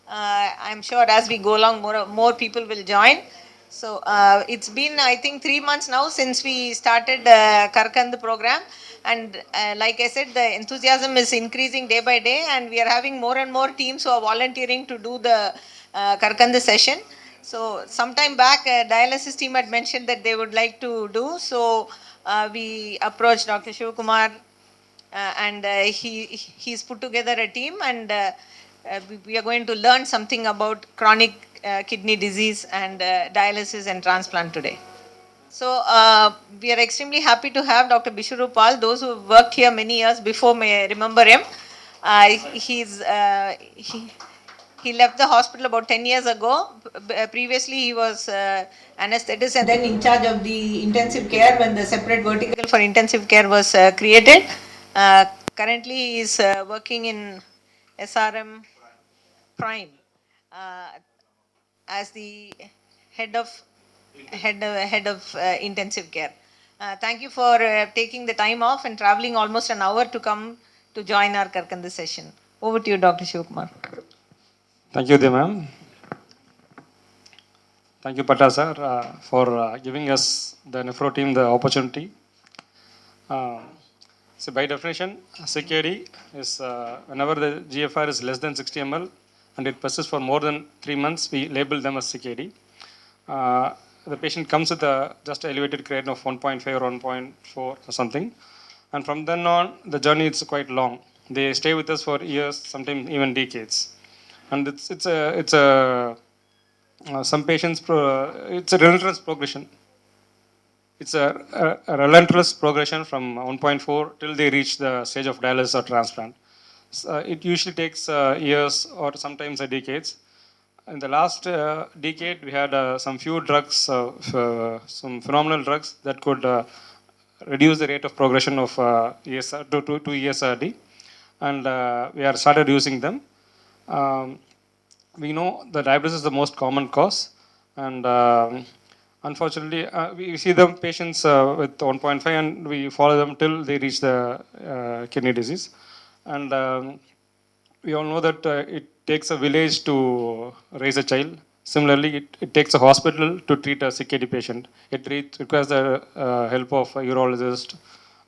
I'm sure as we go along, more people will join. So it's been, I think, 3 months now since we started Karkandhu program. And like I said, the enthusiasm is increasing day by day, and we are having more and more teams who are volunteering to do the Karkandhu session. So sometime back, dialysis team had mentioned that they would like to do. So we approached Dr. Shivkumar, and he's put together a team, and we are going to learn something about chronic kidney disease and dialysis and transplant today. So we are extremely happy to have Dr. Bishuru Pal. Those who worked here many years before may remember him. He's he left the hospital about 10 years ago. Previously, he was anesthetist and then in charge of the intensive care when the separate vertical for intensive care was created. Uh, Currently, he is working in SRM Prime as the head of intensive care. Thank you for taking the time off and traveling almost an hour to come to join our Karkandhu session. Over to you, Dr. Shivkumar. Thank you, ma'am. Thank you, Pata sir, for giving us the nephro team the opportunity. So by definition, CKD is whenever the GFR is less than 60 ml and it persists for more than 3 months, we label them as CKD. The patient comes with a just elevated creatinine of 1.5 or 1.4 or something, and from then on, the journey is quite long. They stay with us for years, sometimes even decades, and it's a some patients it's a relentless progression. It's a relentless progression from 1.4 till they reach the stage of dialysis or transplant. It usually takes years or sometimes decades. In the last decade, we had some few drugs, some phenomenal drugs that could reduce the rate of progression of ESR to ESRD, and we are started using them. We know that diabetes is the most common cause, and unfortunately, we see the patients with 1.5 and we follow them till they reach the kidney disease. And we all know that it takes a village to raise a child. Similarly, it takes a hospital to treat a CKD patient. It requires the help of a urologist,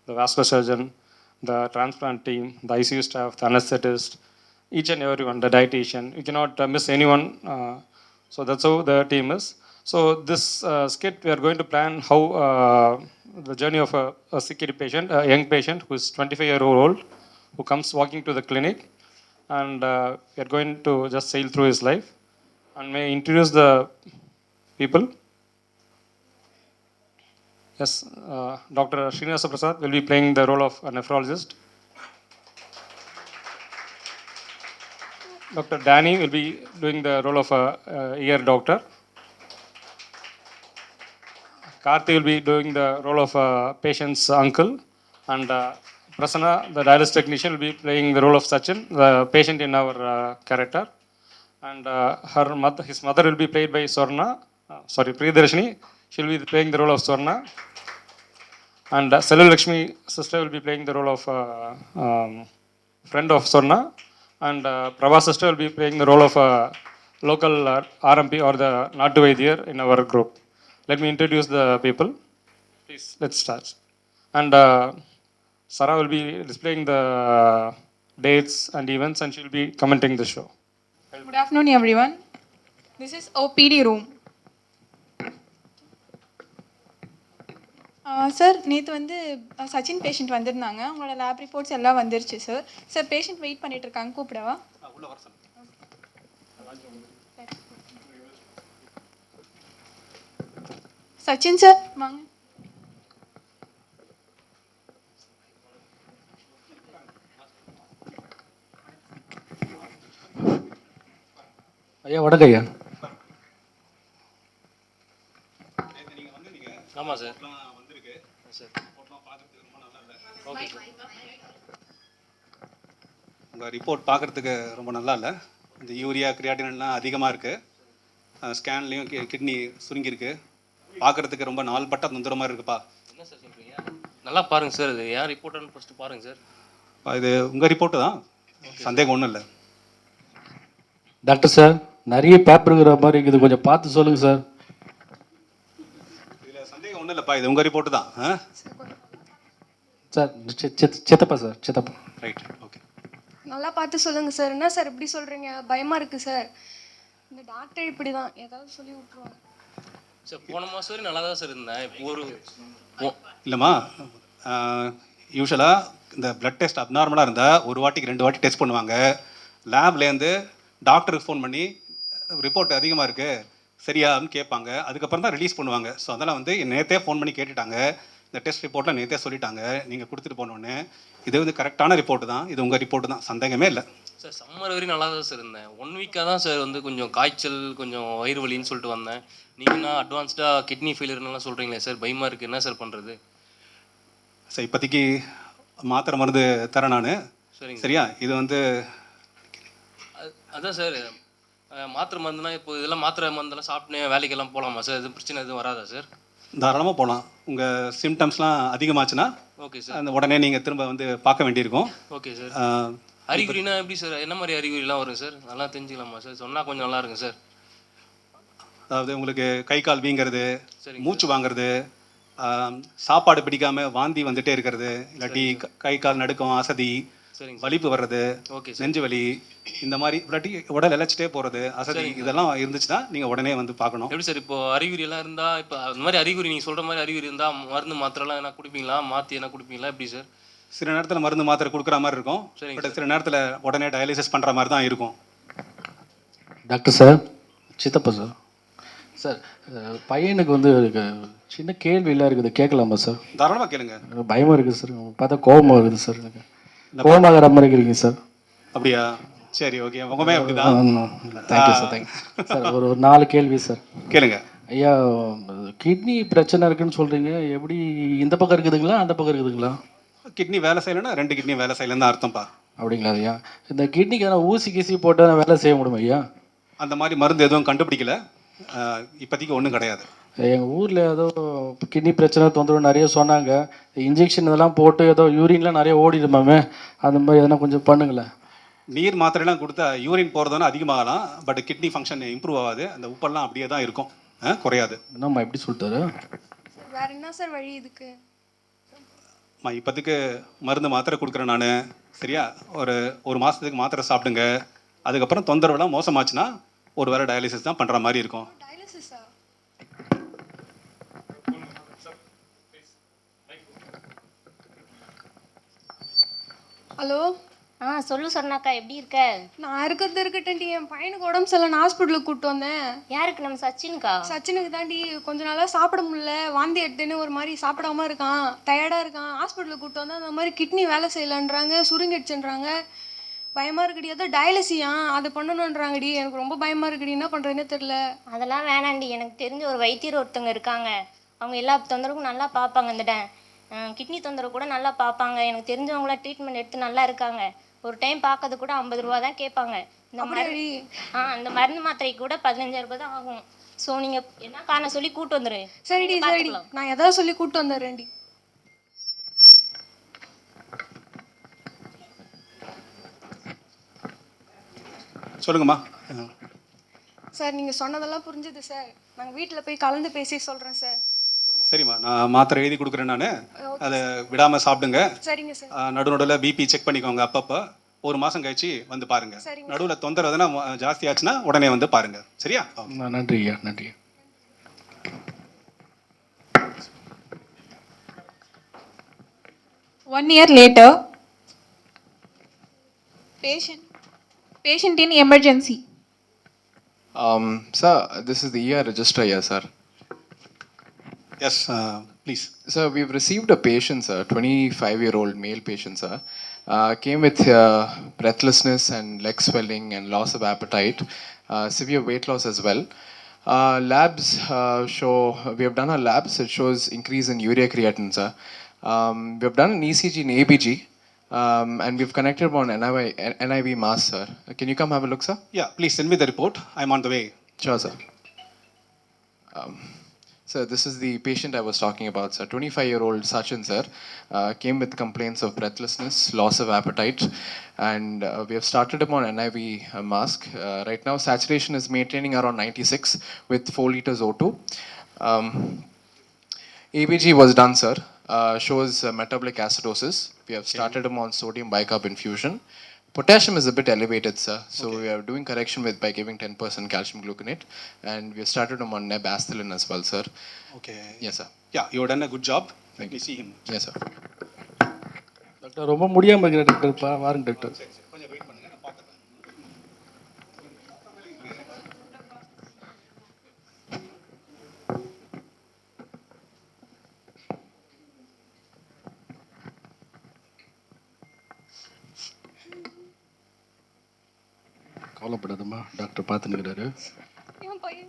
the vascular surgeon, the transplant team, the ICU staff, the anesthetist, each and everyone, the dietitian. You cannot miss anyone. So that's how the team is. So this skit, we are going to plan how the journey of a CKD patient, a young patient who is 25-year-old, who comes walking to the clinic, and we are going to just sail through his life. And may I introduce the people. Yes, Dr. Srinivasa Prasad will be playing the role of a nephrologist. Dr. Danny will be doing the role of a ear doctor. Karthi will be doing the role of a patient's uncle, and Prasanna, the dialysis technician, will be playing the role of Sachin, the patient in our character. And his mother will be played by Priyadarshini. She will be playing the role of Swarna. And Selva Lakshmi, sister, will be playing the role of friend of Swarna. And Prabha sister will be playing the role of local RMP or the Natu Vaidya in our group. Let me introduce the people. Please, let's start. And Sarah will be displaying the dates and events, and she will be commenting the show. Good afternoon, everyone. This is OPD room. Sir நேற்று வந்து Sachin patient வந்திருந்தாங்க. அவங்களோட lab reports எல்லாம் வந்துருச்சு sir. Sir patient wait பண்ணிட்டு இருக்காங்க, கூப்பிடவா? Sachin sir வாங்க. ஐயா வணக்கம் ஐயா. ஆமாம் சார். Okay sir. உங்கள் ரிப்போர்ட் பார்க்குறதுக்கு ரொம்ப நல்லா இல்லை. இந்த யூரியா கிரியாட்டின்லாம் அதிகமாக இருக்குது. ஸ்கேன்லேயும் கிட்னி சுருங்கியிருக்கு. பார்க்குறதுக்கு ரொம்ப நாள்பட்ட தொந்தர மாதிரி இருக்குப்பா. என்ன சார் சொல்கிறீங்க? நல்லா பாருங்கள் சார். இது ஏன் ரிப்போர்ட்டுன்னு ஃபஸ்ட்டு பாருங்கள் சார். இது உங்கள் ரிப்போர்ட்டு தான், சந்தேகம் ஒன்றும் இல்லை. டாக்டர் சார், நிறைய பேப்பர் இருக்கிற மாதிரி இருக்குது, கொஞ்சம் பார்த்து சொல்லுங்கள் சார். இதில் சந்தேகம் ஒன்றும் இல்லைப்பா, இது உங்கள் ரிப்போர்ட்டு தான். சார் சித்தப்பா சார், சித்தப்பா. Right, okay. நல்லா பார்த்து சொல்லுங்கள் சார். என்ன சார் இப்படி சொல்கிறீங்க? பயமாக இருக்குது சார். இந்த டாக்டர் இப்படி தான் ஏதாவது சொல்லி விட்ருவாங்க சார். போன மாதம் வரையும் நல்லா தான் சார் இருந்தேன். இப்போ ஒரு இல்லைம்மா, யூஸ்வலாக இந்த பிளட் டெஸ்ட் அப்நார்மலாக இருந்தால் ஒரு வாட்டிக்கு 2 வாட்டி டெஸ்ட் பண்ணுவாங்க. லேப்லேருந்து டாக்டருக்கு ஃபோன் பண்ணி ரிப்போர்ட் அதிகமாக இருக்குது சரியான்னு கேட்பாங்க. அதுக்கப்புறம் தான் ரிலீஸ் பண்ணுவாங்க. ஸோ அதெல்லாம் வந்து நேற்றே ஃபோன் பண்ணி கேட்டுட்டாங்க. இந்த டெஸ்ட் ரிப்போர்ட்டில் நேற்றே சொல்லிட்டாங்க நீங்கள் கொடுத்துட்டு போனோன்னு. இது வந்து கரெக்டான ரிப்போர்ட்டு தான், இது உங்கள் ரிப்போர்ட்டு தான், சந்தேகமே இல்லை சார். சம்மர் வரையும் நல்லா தான் சார் இருந்தேன். 1 வீக்காக தான் சார் வந்து கொஞ்சம் காய்ச்சல், கொஞ்சம் வயிறு வலின்னு சொல்லிட்டு வந்தேன். நீங்கள் நான் அட்வான்ஸ்டாக கிட்னி ஃபெயிலியர்லாம் சொல்கிறீங்களே சார், பயமாக இருக்குது. என்ன சார் பண்ணுறது? சார் இப்போதைக்கு மாத்திரை மருந்து தரேன் நான். சரிங்க. சரியா? இது வந்து அதான் சார், மாத்திரை மருந்துனா இப்போ இதெல்லாம் மாத்திரை மருந்தெல்லாம் சாப்பிட்டு வேலைக்கெல்லாம் போகலாமா சார்? எதுவும் பிரச்சனை எதுவும் வராதா சார்? தாராளமாக போகலாம். உங்கள் சிம்டம்ஸ்லாம் அதிகமாச்சுன்னா ஓகே சார். அந்த உடனே நீங்கள் திரும்ப வந்து பார்க்க வேண்டியிருக்கும். Okay sir. அறிகுறினா எப்படி சார்? என்ன மாதிரி அறிகுறிலாம் வரும் சார்? நல்லா தெரிஞ்சுக்கலாமா சார்? சொன்னால் கொஞ்சம் நல்லா இருக்கும் சார். அதாவது உங்களுக்கு கை கால் வீங்கிறது, சரிங்க. மூச்சு வாங்குறது, சாப்பாடு பிடிக்காம வாந்தி வந்துட்டே இருக்கிறது, இல்லாட்டி கை கால் நடுக்கம், அசதி, சரிங்க. வலிப்பு வர்றது, ஓகே சார். நெஞ்சு வலி, இந்த மாதிரி இல்லாட்டி உடல் இழைச்சிட்டே போகிறது, அசதி, இதெல்லாம் இருந்துச்சுன்னா நீங்கள் உடனே வந்து பார்க்கணும். எப்படி சார் இப்போ அறிகுறி எல்லாம் இருந்தால், இப்போ அந்த மாதிரி அறிகுறி நீங்கள் சொல்கிற மாதிரி அறிகுறி இருந்தால் மருந்து மாத்திரைலாம் என்ன குடிப்பீங்களா? மாற்றி என்ன குடிப்பீங்களா? எப்படி சார்? சில நேரத்தில் மருந்து மாத்திரை கொடுக்குற மாதிரி இருக்கும். சரிங்க பட் சில நேரத்தில் உடனே டயாலிசிஸ் பண்ணுற மாதிரி தான் இருக்கும். டாக்டர் சார், சித்தப்பா சார். சார், பையனுக்கு வந்து சின்ன கேள்வியெல்லாம் இருக்குது, கேட்கலாமா சார்? தாராளமாக கேளுங்க. பயமாக இருக்குது சார், பார்த்தா கோபமாக இருக்குது சார். எனக்கு கோபமாகிற மாதிரி இருக்கிறீங்க சார். அப்படியா? சரி, ஓகே. உங்கமே அப்படிதான். Thank you sir, thank you sir. ஒரு 4 கேள்வி சார். கேளுங்க. ஐயா, கிட்னி பிரச்சனை இருக்குன்னு சொல்கிறீங்க, எப்படி இந்த பக்கம் இருக்குதுங்களா அந்த பக்கம் இருக்குதுங்களா? கிட்னி வேலை செய்யலைன்னா 2 கிட்னி வேலை செய்யலன்னு தான் அர்த்தம்ப்பா. அப்படிங்களா ஐயா? இந்த கிட்னிக்கு எதனா ஊசி கீசி போட்டு வேலை செய்ய முடியுமா ஐயா? அந்த மாதிரி மருந்து எதுவும் கண்டுபிடிக்கல, இப்போதைக்கு ஒன்றும் கிடையாது. எங்கள் ஊரில் ஏதோ கிட்னி பிரச்சனை தொந்தரவு நிறைய சொன்னாங்க. இன்ஜெக்ஷன் இதெல்லாம் போட்டு ஏதோ யூரின்லாம் நிறைய ஓடிடுமாமே, அந்த மாதிரி எதனா கொஞ்சம் பண்ணுங்களேன். நீர் மாத்திரைலாம் கொடுத்தா யூரின் போகிறதுனா அதிகமாகலாம், பட் கிட்னி ஃபங்க்ஷன் இம்ப்ரூவ் ஆகாது. அந்த உப்பெல்லாம் அப்படியே தான் இருக்கும், குறையாது. என்னம்மா எப்படி சொல்லிட்டாரு? வேற என்ன சார் வழி இதுக்கு? இப்போதைக்கு மருந்து மாத்திரை கொடுக்குறேன் நான். சரியா? ஒரு மாதத்துக்கு மாத்திரை சாப்பிடுங்க. அதுக்கப்புறம் தொந்தரவுலாம் மோசமாச்சுன்னா ஒரு வேளை டயாலிசிஸ் தான் பண்ணுற மாதிரி இருக்கும். டயாலிசிஸா? ஹலோ. சொல்லு சொன்னாக்கா, எப்படி இருக்க? நான் இருக்கட்டும்டி, என் பையனுக்கு உடம்பு சரியில்லை, ஹாஸ்பிட்டலுக்கு கூப்பிட்டு வந்தேன். யாருக்கு? நம்ம சச்சினுக்கா? சச்சினுக்கு தாண்டி. கொஞ்ச நாளாக சாப்பிட முடியல, வாந்தி எடுத்துன்னு ஒரு மாதிரி சாப்பிடாம இருக்கான், டயர்டாக இருக்கான். ஹாஸ்பிட்டலுக்கு கூப்பிட்டு வந்தா அந்த மாதிரி கிட்னி வேலை செய்யலைன்றாங்க, சுருங்கிடுச்சுன்றாங்க. பயமாக இருக்குடி. ஏதோ டயாலிசியா அது பண்ணணுன்றாங்கடி. எனக்கு ரொம்ப பயமாக இருக்குடி, என்ன பண்ணுறதுன்னே தெரில. அதெல்லாம் வேணாண்டி. எனக்கு தெரிஞ்ச ஒரு வைத்தியர் ஒருத்தவங்க இருக்காங்க. அவங்க எல்லா தொந்தரவுக்கும் நல்லா பார்ப்பாங்க. இந்த கிட்னி தொந்தரவு கூட நல்லா பார்ப்பாங்க. எனக்கு தெரிஞ்சவங்களாம் ட்ரீட்மெண்ட் எடுத்து நல்லா இருக்காங்க. ஒரு டைம் பார்க்கறது கூட 50 ரூபா தான் கேட்பாங்க. அந்த மருந்து மாத்திரைக்கு கூட 15,000 ரூபாய் தான் ஆகும். ஸோ நீங்கள் என்ன காரணம் சொல்லி கூப்பிட்டு வந்துடு. சரிடி, சரிடி, நான் எதாவது சொல்லி கூப்பிட்டு வந்துடுறேன்டி. சொல்லுங்கம்மா. சார், நீங்கள் சொன்னதெல்லாம் புரிஞ்சுது சார். நாங்கள் வீட்டில் போய் கலந்து பேசி சொல்கிறேன் சார். சரிம்மா, நான் மாத்திரை எழுதி கொடுக்குறேன். நான் அதை விடாமல் சாப்பிடுங்க. சரிங்க சார். நடுவில் பிபி செக் பண்ணிக்கோங்க அப்பப்போ. 1 மாதம் கழிச்சு வந்து பாருங்க. நடுவில் தொந்தரவு எதுனா ஜாஸ்தி ஆச்சுன்னா உடனே வந்து பாருங்க. சரியா? நன்றி ஐயா, நன்றி. One year later, patient in emergency. Sir, this is the ER register here, sir. Yes, please. Sir, we've received a patient, sir, 25-year-old male patient, sir. Came with breathlessness and leg swelling and loss of appetite, severe weight loss as well. Labs show, we have done our labs, it shows increase in urea creatinine, sir. We have done an ECG and ABG, and we've connected on NIV mass, sir. Can you come have a look, sir? Yeah, please send me the report. I'm on the way. Sure, sir. Sir, this is the patient I was talking about, sir. 25-year-old Sachin, sir, came with complaints of breathlessness, loss of appetite, and we have started him on NIV mask. Right now, saturation is maintaining around 96 with 4 liters O2. ABG was done, sir. Shows metabolic acidosis. We have started him on sodium bicarb infusion. Potassium is a bit elevated, sir. So we are doing correction by giving 10% calcium gluconate, and we have started him on nebasthalin as well, sir. Okay. Yes, sir. Yeah, you have done a good job. Let me see him. Yes, sir. Doctor ரொம்ப முடியாமல் இருக்கிற doctor வாருங்க doctor. கொஞ்சம் wait பண்ணுங்க, நான் பார்த்துறேன். கவலைப்படாதம்மா, doctor பார்த்துன்னுக்கிறாரு. என் பையன்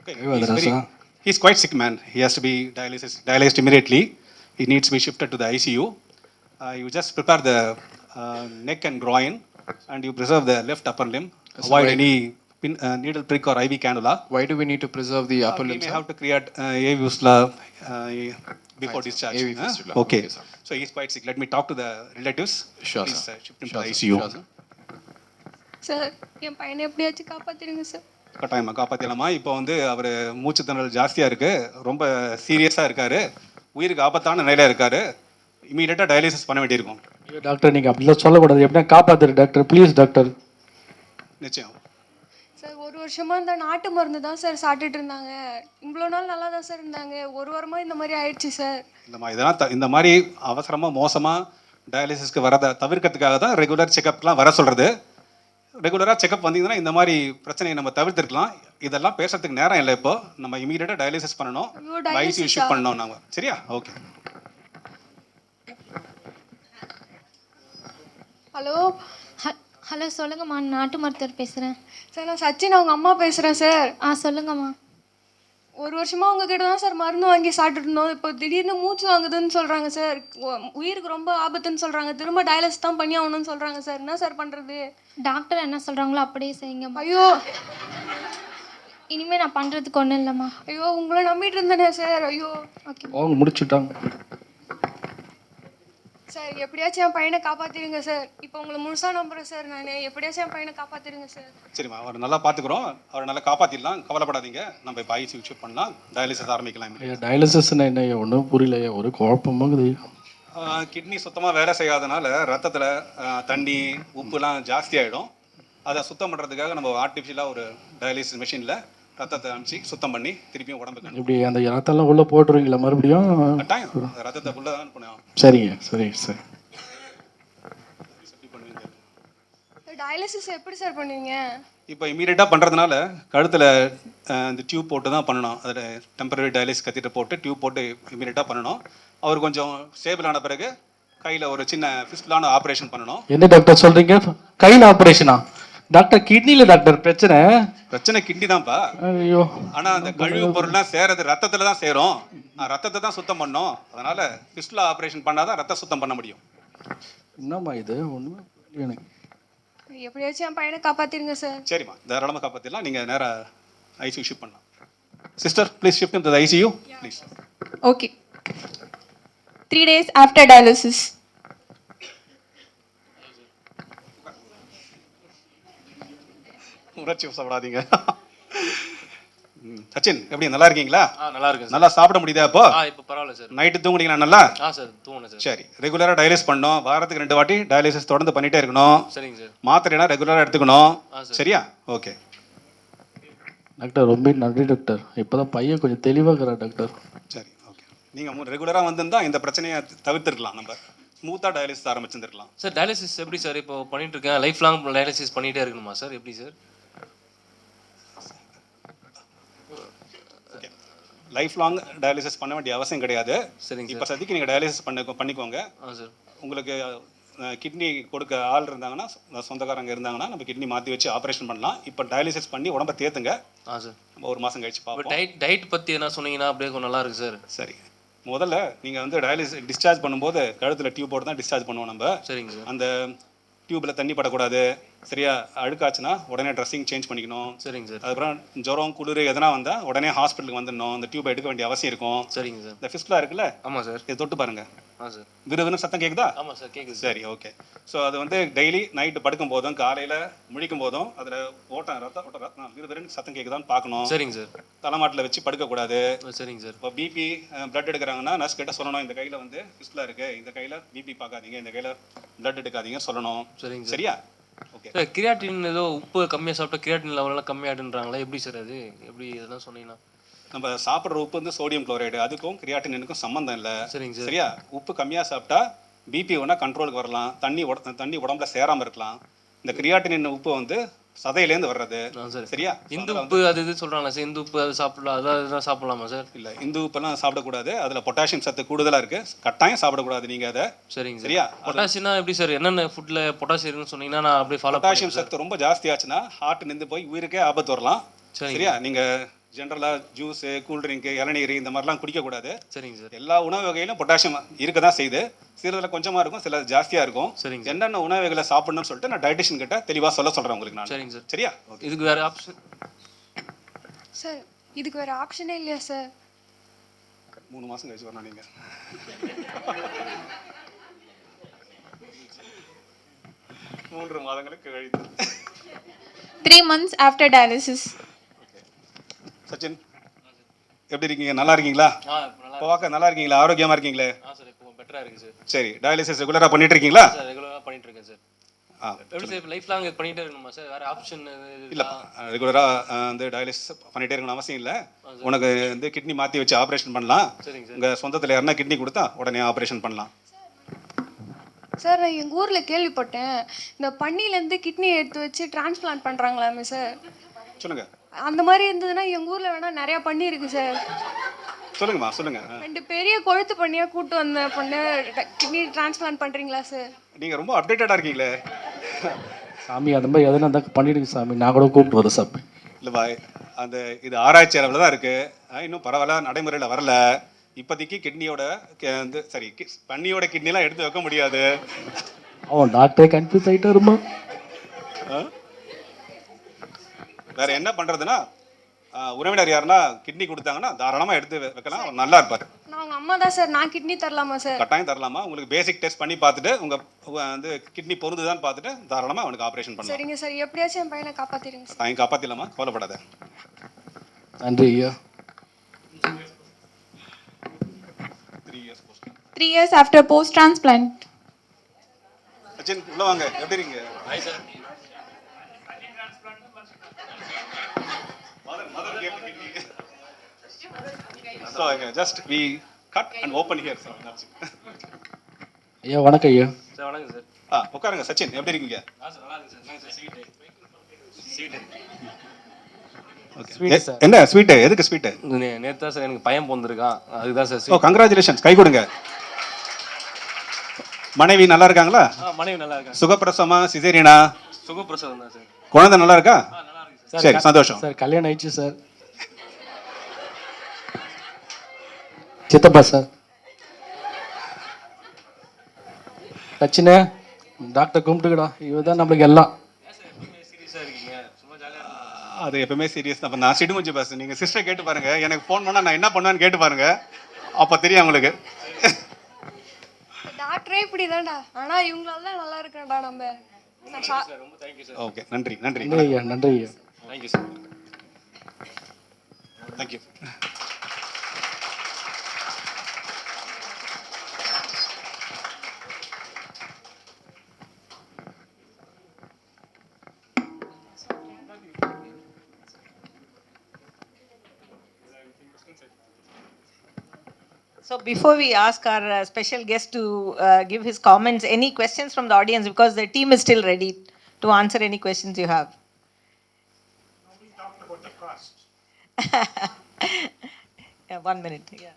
Okay. Rasa. He's quite sick, man. He has to be dialyzed immediately. He needs to be shifted to the ICU. You just prepare the neck and groin, and you preserve the left upper limb. So Avoid any needle prick or IV cannula. Why do we need to preserve the upper We limb, may sir? have to create AV fistula before Fine, sir. discharge. AV fistula. Okay. Okay, sir. So he's quite sick. Let me talk to the relatives. Sure, Please sir. shift him to Sure, the sir. ICU. Sure, sir. Sir என் பையனை எப்படியாச்சும் காப்பாற்றிடுங்க sir. கட்டாயமாக காப்பாற்றலாமா? இப்போ வந்து அவர் மூச்சு திணறல் ஜாஸ்தியாக இருக்குது, ரொம்ப சீரியஸாக இருக்கார், உயிருக்கு ஆபத்தான நிலையில் இருக்கார். இமீடியட்டாக டயாலிசிஸ் பண்ண வேண்டியிருக்கும். ஐயோ டாக்டர், நீங்கள் அப்படிலாம் சொல்லக்கூடாது. எப்படியா காப்பாற்றுரு டாக்டர், ப்ளீஸ் டாக்டர். நிச்சயம். சார் 1 வருஷமா இந்த நாட்டு மருந்து தான் சார் சாப்பிட்டுட்டு இருந்தாங்க. இவ்வளோ நாள் நல்லா தான் சார் இருந்தாங்க. 1 வாரமாக இந்த மாதிரி ஆயிடுச்சு சார். இந்த மாதிரி அவசரமாக மோசமாக டயாலிசிஸ்க்கு வரதை தவிர்க்கிறதுக்காக தான் ரெகுலர் செக்கப்லாம் வர சொல்கிறது. ரெகுலராக செக்கப் வந்தீங்கன்னா இந்த மாதிரி பிரச்சனையை நம்ம தவிர்த்துருக்கலாம். இதெல்லாம் பேசுறதுக்கு நேரம் இல்லை. இப்போ நம்ம இமீடியட்டாக டயாலிசிஸ் பண்ணணும், ஐசியூ ஷிஃப்ட் பண்ணணும் நாங்கள். சரியா? ஓகே. ஹலோ ஹலோ சொல்லுங்கம்மா, நாட்டு மருத்துவர் பேசுகிறேன். சார் நான் சச்சின் அவங்க அம்மா பேசுகிறேன் சார். சொல்லுங்கம்மா. 1 வருஷமா உங்ககிட்ட தான் சார் மருந்து வாங்கி சாப்பிட்டுட்டு இருந்தோம். இப்போ திடீர்னு மூச்சு வாங்குதுன்னு சொல்கிறாங்க சார். உயிருக்கு ரொம்ப ஆபத்துன்னு சொல்கிறாங்க. திரும்ப டயாலிசிஸ் தான் பண்ணி ஆகணும்னு சொல்கிறாங்க சார். என்ன சார் பண்ணுறது? டாக்டர் என்ன சொல்கிறாங்களோ அப்படியே செய்யுங்கம்மா. ஐயோ, இனிமேல் நான் பண்ணுறதுக்கு ஒன்றும் இல்லைம்மா. ஐயோ உங்களை நம்பிட்டு இருந்தேனே சார். ஐயோ. ஓகே அவங்க முடிச்சுட்டாங்க சார். எப்படியாச்சும் என் பையனை காப்பாற்றிடுங்க சார். இப்போ உங்களை முழுசாக நம்புகிறேன் சார். நான் எப்படியாச்சும் என் பையனை காப்பாற்றிடுங்க சார். சரிம்மா, அவர் நல்லா பார்த்துக்குறோம், அவரை நல்லா காப்பாற்றிடலாம், கவலைப்படாதீங்க. நம்ம இப்போ ஐசியூ ஷிஃப்ட் பண்ணலாம், டயாலிசிஸ் ஆரம்பிக்கலாம். ஐயா டயாலிசிஸ்னா என்ன ஐயா? ஒன்றும் புரியலையா, ஒரு குழப்பமாகுது. கிட்னி சுத்தமாக வேலை செய்யாதனால ரத்தத்தில் தண்ணி உப்புலாம் ஜாஸ்தி ஆகிடும். அதை சுத்தம் பண்ணுறதுக்காக நம்ம ஆர்டிஃபிஷியலாக ஒரு டயாலிசிஸ் மிஷினில் ரத்தத்தை அனுப்பிச்சு சுத்தம் பண்ணி திருப்பியும் உடம்புக்கு இப்படி அந்த ரத்தம்லாம் உள்ளே போட்டுருவீங்களா மறுபடியும்? கட்டாயம் ரத்தத்தை உள்ளே தான் பண்ணுவோம். சரிங்க, சரி சரி. டயாலிசிஸ் எப்படி சார் பண்ணுவீங்க? இப்போ இமீடியட்டாக பண்ணுறதுனால கழுத்தில் இந்த டியூப் போட்டு தான் பண்ணணும். அதில் டெம்பரரி டயாலிசிஸ் கத்திட்டு போட்டு டியூப் போட்டு இமீடியட்டாக பண்ணணும். அவர் கொஞ்சம் ஸ்டேபிள் ஆன பிறகு கையில் ஒரு சின்ன ஃபிஸ்டலான ஆப்ரேஷன் பண்ணணும். என்ன டாக்டர் சொல்கிறீங்க? கையில் ஆப்ரேஷனா? டாக்டர் கிட்னியில் டாக்டர் பிரச்சனை கிட்னி தான்ப்பா. ஐயோ. ஆனால் அந்த கழிவு பொருள்லாம் சேரது ரத்தத்தில் தான் சேரும். ரத்தத்தை தான் சுத்தம் பண்ணோம். அதனால் ஃபிஸ்டலா ஆப்ரேஷன் பண்ணால் தான் ரத்த சுத்தம் பண்ண முடியும். என்னம்மா இது? ஒன்றுமே எனக்கு. எப்படியாச்சும் என் பையனை காப்பாற்றிடுங்க சார். சரிம்மா, தாராளமாக காப்பாற்றிடலாம். நீங்கள் நேராக ஐசியூ ஷிஃப்ட் பண்ணலாம். Sister, please shift in to the ICU please. Okay. 3 days after dialysis. உணர்ச்சி வசப்படாதீங்க. சச்சின், எப்படி நல்லா இருக்கீங்களா? நல்லா இருக்கு. நல்லா சாப்பிட முடியுதா? இப்போ பரவாயில்ல சார். நைட்டு தூங்குனீங்களா நல்லா? சார் தூங்குனேன் சார். சரி, ரெகுலராக டயாலிசிஸ் பண்ணணும். வாரத்துக்கு 2 வாட்டி டயாலிசிஸ் தொடர்ந்து பண்ணிட்டே இருக்கணும். சரிங்க சார். மாத்திரைனா ரெகுலராக எடுத்துக்கணும். சரியா? ஓகே டாக்டர், ரொம்ப நன்றி டாக்டர். இப்போதான் பையன் கொஞ்சம் தெளிவாகிறா டாக்டர். சரி, ஓகே. நீங்கள் ரெகுலராக வந்திருந்தால் இந்த பிரச்சனையை தவிர்த்துருக்கலாம். நம்ம ஸ்மூத்தாக டயாலிசிஸ் ஆரம்பிச்சிருந்துருக்கலாம். சார் டயாலிசிஸ் எப்படி சார் இப்போ பண்ணிட்டு இருக்கேன்? லைஃப் லாங் டயாலிசிஸ் பண்ணிகிட்டே இருக்கணுமா சார்? எப்படி சார்? லைஃப் லாங் டயாலிசிஸ் பண்ண வேண்டிய அவசியம் கிடையாது. சரிங்க. இப்போ சதிக்கு நீங்கள் டயாலிசிஸ் பண்ணிக்கோங்க. சார் உங்களுக்கு கிட்னி கொடுக்க ஆள் இருந்தாங்கன்னா, சொந்தக்காரங்க இருந்தாங்கன்னா நம்ம கிட்னி மாற்றி வச்சு ஆப்ரேஷன் பண்ணலாம். இப்போ டயாலிசிஸ் பண்ணி உடம்ப தேத்துங்க. சார் நம்ம 1 மாதம் கழிச்சு பார்ப்போம். டயட் பற்றி என்ன சொன்னீங்கன்னா அப்படியே கொஞ்சம் நல்லா இருக்கு சார். சரி, முதல்ல நீங்கள் வந்து டயாலிசிஸ் டிஸ்சார்ஜ் பண்ணும்போது கழுத்தில் டியூப் போட்டு தான் டிஸ்சார்ஜ் பண்ணுவோம் நம்ம. சரிங்க சார். அந்த டியூப்பில் தண்ணி படக்கூடாது, சரியா? அழுக்காச்சுன்னா உடனே ட்ரெஸ்ஸிங் சேஞ்ச் பண்ணிக்கணும். சரிங்க சார். அதுக்கப்புறம் ஜுரம் குளிர் எதனா வந்தால் உடனே ஹாஸ்பிட்டலுக்கு வந்துடணும். இந்த டியூப் எடுக்க வேண்டிய அவசியம் இருக்கும். சரிங்க சார். இந்த ஃபிஸ்ட்லா இருக்குல்ல, ஆமாம் சார். இதை தொட்டு பாருங்க. சார். விறுவிறுன்னு சத்தம் கேட்குதா? ஆமாம் சார், கேட்குது. சரி, ஓகே. ஸோ அது வந்து டெய்லி நைட்டு படுக்கும் போதும் காலையில் முழிக்கும் போதும் அதில் ரத்தம் விறுவிறுன்னு சத்தம் கேட்குதான்னு பார்க்கணும். சரிங்க சார். தலைமாட்டில் வச்சு படுக்கக்கூடாது. சரிங்க சார். இப்போ பிபி பிளட் எடுக்கிறாங்கன்னா நர்ஸ் கிட்ட சொல்லணும், இந்த கையில் வந்து ஃபிஸ்ட்லா இருக்குது, இந்த கையில் பிபி பார்க்காதீங்க, இந்த கையில் பிளட் எடுக்காதீங்க சொல்லணும். சரிங்க சார். சரியா? ஓகே சார், கிரியாட்டின் ஏதோ உப்பு கம்மியாக சாப்பிட்டா கிரியாட்டின் லெவலெல்லாம் கம்மியாகிடுன்றாங்களா, எப்படி சார் அது? எப்படி இதெல்லாம் சொன்னீங்கன்னா? நம்ம சாப்பிட்ற உப்பு வந்து சோடியம் குளோரைடு, அதுக்கும் கிரியாட்டினுக்கும் சம்மந்தம் இல்லை. சரிங்க சார். சரியா? உப்பு கம்மியாக சாப்பிட்டா பிபி வேணா கண்ட்ரோலுக்கு வரலாம், தண்ணி உடம்புல சேராமல் இருக்கலாம். இந்த கிரியாட்டின் உப்பு வந்து சதையிலேருந்து வர்றது. சரியா? இந்து உப்பு அது இது சொல்கிறாங்களா சார்? இந்து உப்பு அது சாப்பிடலாம், அதெல்லாம் சாப்பிடலாமா சார்? இல்லை, இந்து உப்பெல்லாம் சாப்பிடக்கூடாது. அதில் பொட்டாசியம் சத்து கூடுதலாக இருக்குது, கட்டாயம் சாப்பிடக்கூடாது நீங்கள் அதை. சரிங்க. சரியா? பொட்டாசியம்னா எப்படி சார்? என்னென்ன ஃபுட்டில் பொட்டாசியம் இருக்குன்னு சொன்னீங்கன்னா நான் அப்படியே ஃபாலோ. பொட்டாசியம் சத்து ரொம்ப ஜாஸ்தியாச்சுன்னா ஹார்ட் நின்று போய் உயிருக்கே ஆபத்து வரலாம். சரியா? நீங்கள் ஜென்ரலாக ஜூஸு, கூல்ட்ரிங்க்கு, இளநீர் இந்த மாதிரிலாம் குடிக்கக்கூடாது. சரிங்க சார். எல்லா உணவு வகையிலும் பொட்டாசியம் இருக்க தான் செய்யுது. சிலதில் கொஞ்சமாக இருக்கும், சில ஜாஸ்தியாக இருக்கும். சரிங்க. என்னென்ன உணவு வகைகளை சாப்பிடணும்னு சொல்லிட்டு நான் டயட்டிஷியன் கிட்ட தெளிவாக சொல்கிறேன் உங்களுக்கு நான். சரிங்க சார். சரியா? இதுக்கு வேறு ஆப்ஷன் சார்? இதுக்கு வேறு ஆப்ஷனே இல்லையா சார்? 3 மாதம் கழிச்சு வரணும் நீங்கள். 3 மாதங்களுக்கு கழித்து 3 months after dialysis. சச்சின் எப்படி இருக்கீங்க? நல்லா இருக்கீங்களா? பார்க்க நல்லா இருக்கீங்களா? ஆரோக்கியமாக இருக்கீங்களே? சார், இப்போ பெட்டராக இருக்குது சார். சரி, டயாலிசிஸ் ரெகுலராக பண்ணிட்டு இருக்கீங்களா? சார், ரெகுலராக பண்ணிட்டு இருக்கேன் சார். எப்படி சார் லைஃப் லாங் பண்ணிகிட்டே இருக்கணுமா சார்? வேறு ஆப்ஷன் இல்லை, ரெகுலராக வந்து டயாலிசிஸ் பண்ணிகிட்டே இருக்கணும் அவசியம் இல்லை. உனக்கு வந்து கிட்னி மாற்றி வச்சு ஆப்ரேஷன் பண்ணலாம். சரிங்க சார். உங்கள் சொந்தத்தில் யாருன்னா கிட்னி கொடுத்தா உடனே ஆப்ரேஷன் பண்ணலாம். சார், நான் எங்கள் ஊரில் கேள்விப்பட்டேன், இந்த பன்னிலேருந்து கிட்னி எடுத்து வச்சு டிரான்ஸ்பிளான்ட் பண்ணுறாங்களாமே சார். சொல்லுங்க. அந்த மாதிரி இருந்ததுன்னா எங்கள் ஊரில் வேணால் நிறையா பண்ணி இருக்கு சார். சொல்லுங்கம்மா, சொல்லுங்க. 2 பெரிய கொழுத்து பண்ணியாக கூப்பிட்டு வந்த பொண்ணு கிட்னி டிரான்ஸ்பிளான்ட் பண்ணுறீங்களா சார்? நீங்கள் ரொம்ப அப்டேட்டடாக இருக்கீங்களே சாமி. அந்த மாதிரி எதனா இருந்தால் பண்ணிடுங்க சாமி, நான் கூட கூப்பிட்டு வரேன் சாமி. இல்லை பாய், அந்த இது ஆராய்ச்சி அளவில் தான் இருக்குது, இன்னும் பரவாயில்ல, நடைமுறையில் வரல. இப்போதைக்கு கிட்னியோட வந்து சரி பன்னியோட கிட்னிலாம் எடுத்து வைக்க முடியாது. அவன் டாக்டரே கன்ஃபியூஸ் ஆகிட்டாருமா. வேற என்ன பண்ணுறதுன்னா, உறவினர் யாருன்னா கிட்னி கொடுத்தாங்கன்னா தாராளமாக எடுத்து வைக்கலாம், அவர் நல்லா இருப்பார். நான் உங்கள் அம்மா தான் சார், நான் கிட்னி தரலாமா சார்? கட்டாயம் தரலாமா. உங்களுக்கு பேசிக் டெஸ்ட் பண்ணி பார்த்துட்டு உங்கள் வந்து கிட்னி பொருந்துதான்னு பார்த்துட்டு தாராளமாக அவனுக்கு ஆப்ரேஷன் பண்ணலாம். சரிங்க சார், எப்படியாச்சும் என் பையனை காப்பாற்றிடுங்க சார். கட்டாயம் காப்பாற்றிடலாமா, கவலைப்படாத. நன்றி ஐயா. 3 years after post transplant. Sachin உள்ள வாங்க, எப்படி இருக்கீங்க? So just we cut and open here sir. ஐயா வணக்கம் ஐயா. சார் வணக்கம் சார். உட்காருங்க. சச்சின் எப்படி இருக்கீங்க? சார் நல்லா இருக்கு சார். Sweet okay. என்ன ஸ்வீட்? எதுக்கு ஸ்வீட்? நேத்து தான் சார் எனக்கு பையன் பிறந்திருக்கான், அதுதான் சார். ஓ, கங்க்ராச்சுலேஷன்ஸ், கை கொடுங்க. மனைவி நல்லா இருக்காங்களா? மனைவி நல்லா இருக்காங்க. சுகப்பிரசவமா சிசேரியனா? சுகப்பிரசவம் தான் சார். குழந்தை நல்லா இருக்கா? நல்லா இருக்கு சார். சரி, சந்தோஷம் சார். கல்யாணம் ஆயிடுச்சு சார். சித்தப்பா சார். சச்சினே, டாக்டர் கும்பிட்டுக்கடா, இவ தான் நம்மளுக்கு எல்லாம். அது எப்பவுமே சீரியஸ் தான். நான் சிடுமுஞ்சி பேச, நீங்கள் சிஸ்டர் கேட்டு பாருங்க, எனக்கு ஃபோன் பண்ணால் நான் என்ன பண்ணுவேன்னு கேட்டு பாருங்க, அப்போ தெரியும் உங்களுக்கு. டாக்டரே இப்படி தான்டா, ஆனால் இவங்களால தான் நல்லா இருக்கேன்டா நம்ம. ஓகே, நன்றி நன்றி நன்றி ஐயா. நன்றி ஐயா. Thank you sir. Thank you. So before we ask our special guest to give his comments, any questions from the audience, because the team is still ready to answer any questions you have. Nobody talked about the cost. Yeah, 1 minute. Yeah.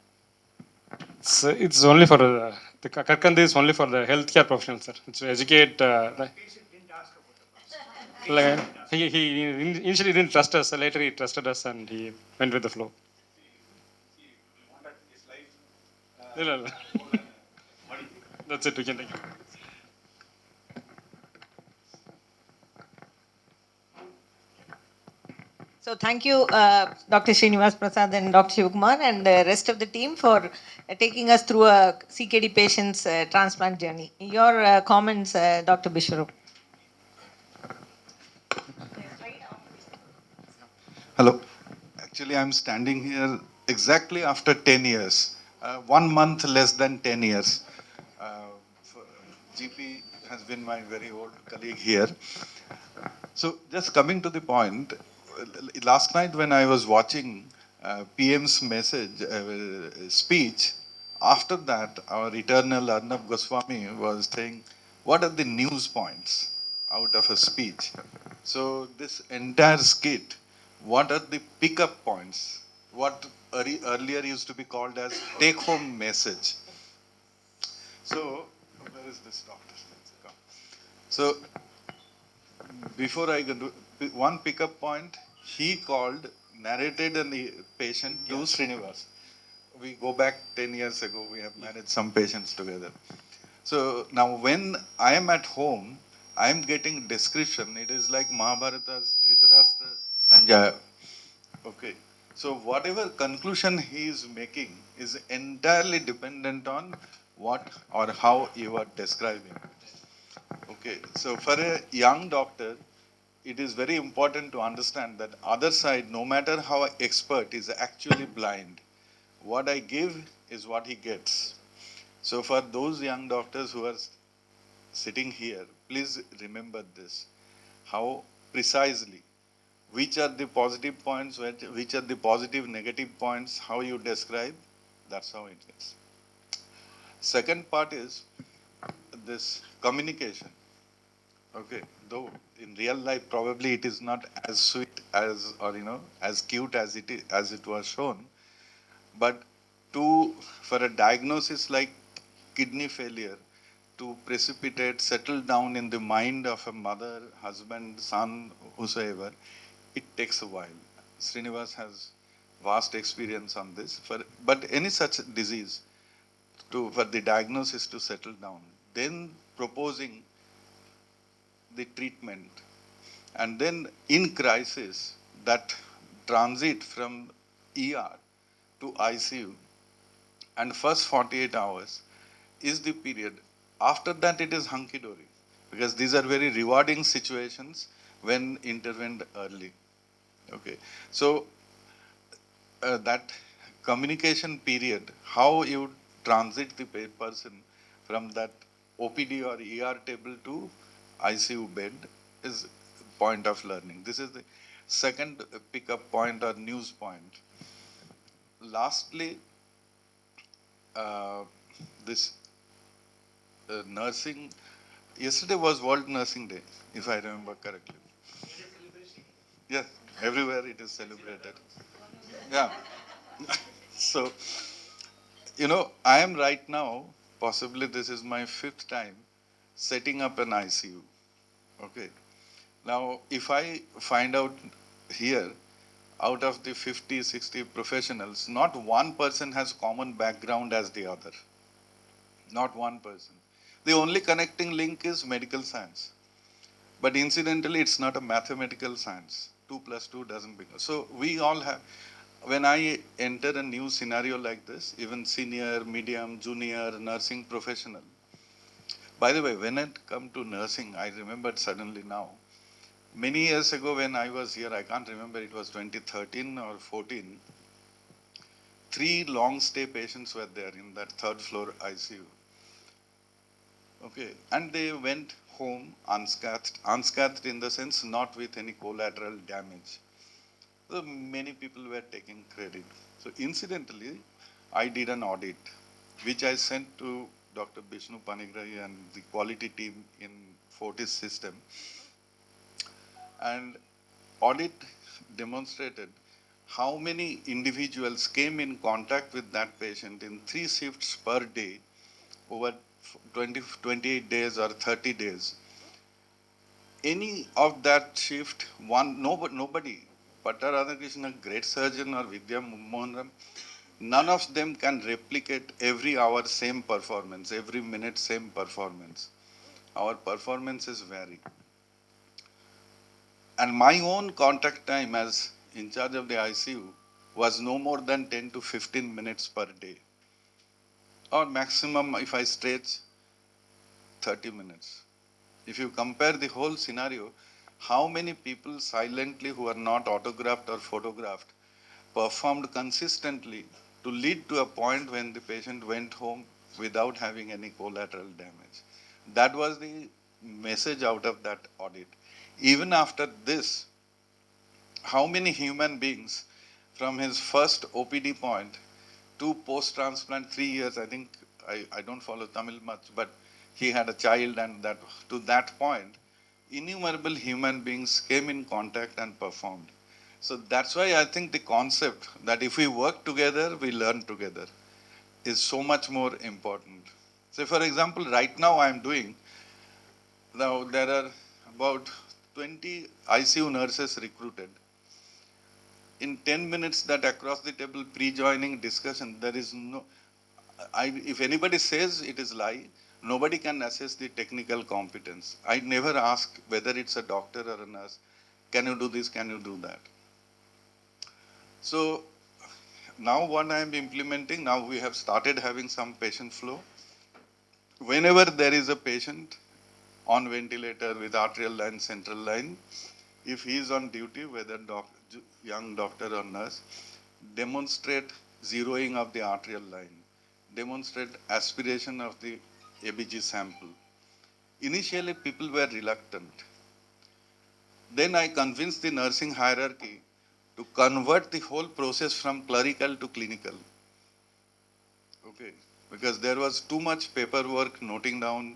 It's only for the Karkandhu is only for the healthcare professionals, sir. It's to educate. He initially didn't trust us. Later he trusted us and he went with the flow. No. That's it. We can take it. So thank you, Dr. Srinivas Prasad and Dr. Shivkumar and the rest of the team for taking us through a CKD patient's transplant journey. Your comments, Dr. Bishwarup. Hello. Actually, I'm standing here exactly after 10 years. 1 month less than 10 years. Uh, for- GP has been my very old colleague here. So, just coming to the point, last night when I was watching PM's speech, after that, our eternal Arnab Goswami was saying, what are the news points out of a speech? So, this entire skit, what are the pickup points? What earlier used to be called as take home message. So, where is this doctor? So, before I could do one pickup point, he called, narrated the patient to Srinivas. We go back 10 years ago, we have managed some patients together. So now when I am at home, I am getting description. It is like Mahabharata's Dhritarashtra Sanjaya. Okay. So whatever conclusion he is making is entirely dependent on what or how you are describing. Okay. So for a young doctor, it is very important to understand that other side, no matter how expert, is actually blind. What I give is what he gets. So for those young doctors who are sitting here, please remember this. How precisely, which are the positive points, which are the positive, negative points, how you describe, that's how it is. Second part is this communication. Okay, though in real life probably it is not as sweet as, or as cute as it was shown, but for a diagnosis like kidney failure to precipitate, settle down in the mind of a mother, husband, son, whosoever, it takes a while. Srinivas has vast experience on this. But any such disease, for the diagnosis to settle down, then proposing the treatment, and then in crisis, that transit from ER to ICU, and first 48 hours is the period. After that, it is hunky-dory, because these are very rewarding situations when intervened early. Okay, so that communication period, how you transit the person from that OPD or ER table to ICU bed is point of learning. This is the second pickup point or news point. Lastly, this nursing. Yesterday was World Nursing Day, if I remember correctly. Yes, everywhere it is celebrated. Yeah. So, I am right now, possibly this is my 5th time, setting up an ICU. Okay. Now, if I find out here, out of the 50, 60 professionals, not one person has common background as the other. Not one person. The only connecting link is medical science. But incidentally, it's not a mathematical science. 2 plus 2 doesn't become. So we all have, when I enter a new scenario like this, even senior, medium, junior, nursing professional. By the way, when it come to nursing, I remembered suddenly now. Many years ago when I was here, I can't remember, it was 2013 or 14, 3 long stay patients were there in that 3rd floor ICU. Okay, and they went home unscathed. Unscathed in the sense not with any collateral damage. So many people were taking credit. So incidentally, I did an audit, which I sent to Dr. Bishnu Panigrahi and the quality team in Fortis system. And audit demonstrated how many individuals came in contact with that patient in 3 shifts per day over 28 days or 30 days. Any of that shift, nobody, Pattar Radhakrishnan, great surgeon, or Vidya Mohanram, none of them can replicate every hour same performance, every minute same performance. Our performances vary. And my own contact time as in charge of the ICU was no more than 10 to 15 minutes per day, or maximum, if I stretch, 30 minutes. If you compare the whole scenario, how many people silently who are not autographed or photographed performed consistently to lead to a point when the patient went home without having any collateral damage. That was the message out of that audit. Even after this, how many human beings from his first OPD point to post-transplant 3 years, I think, I don't follow Tamil much, but he had a child, and that to that point, innumerable human beings came in contact and performed. So that's why I think the concept that if we work together, we learn together is so much more important. So for example, right now now there are about 20 ICU nurses recruited. In 10 minutes that across the table pre-joining discussion, there is no, if anybody says it is lie, nobody can assess the technical competence. I never ask whether it's a doctor or a nurse, can you do this, can you do that? So now what I am implementing, now we have started having some patient flow. Whenever there is a patient on ventilator with arterial line, central line, if he is on duty, whether young doctor or nurse, demonstrate zeroing of the arterial line, demonstrate aspiration of the ABG sample. Initially, people were reluctant. Then I convinced the nursing hierarchy to convert the whole process from clerical to clinical. Okay, because there was too much paperwork, noting down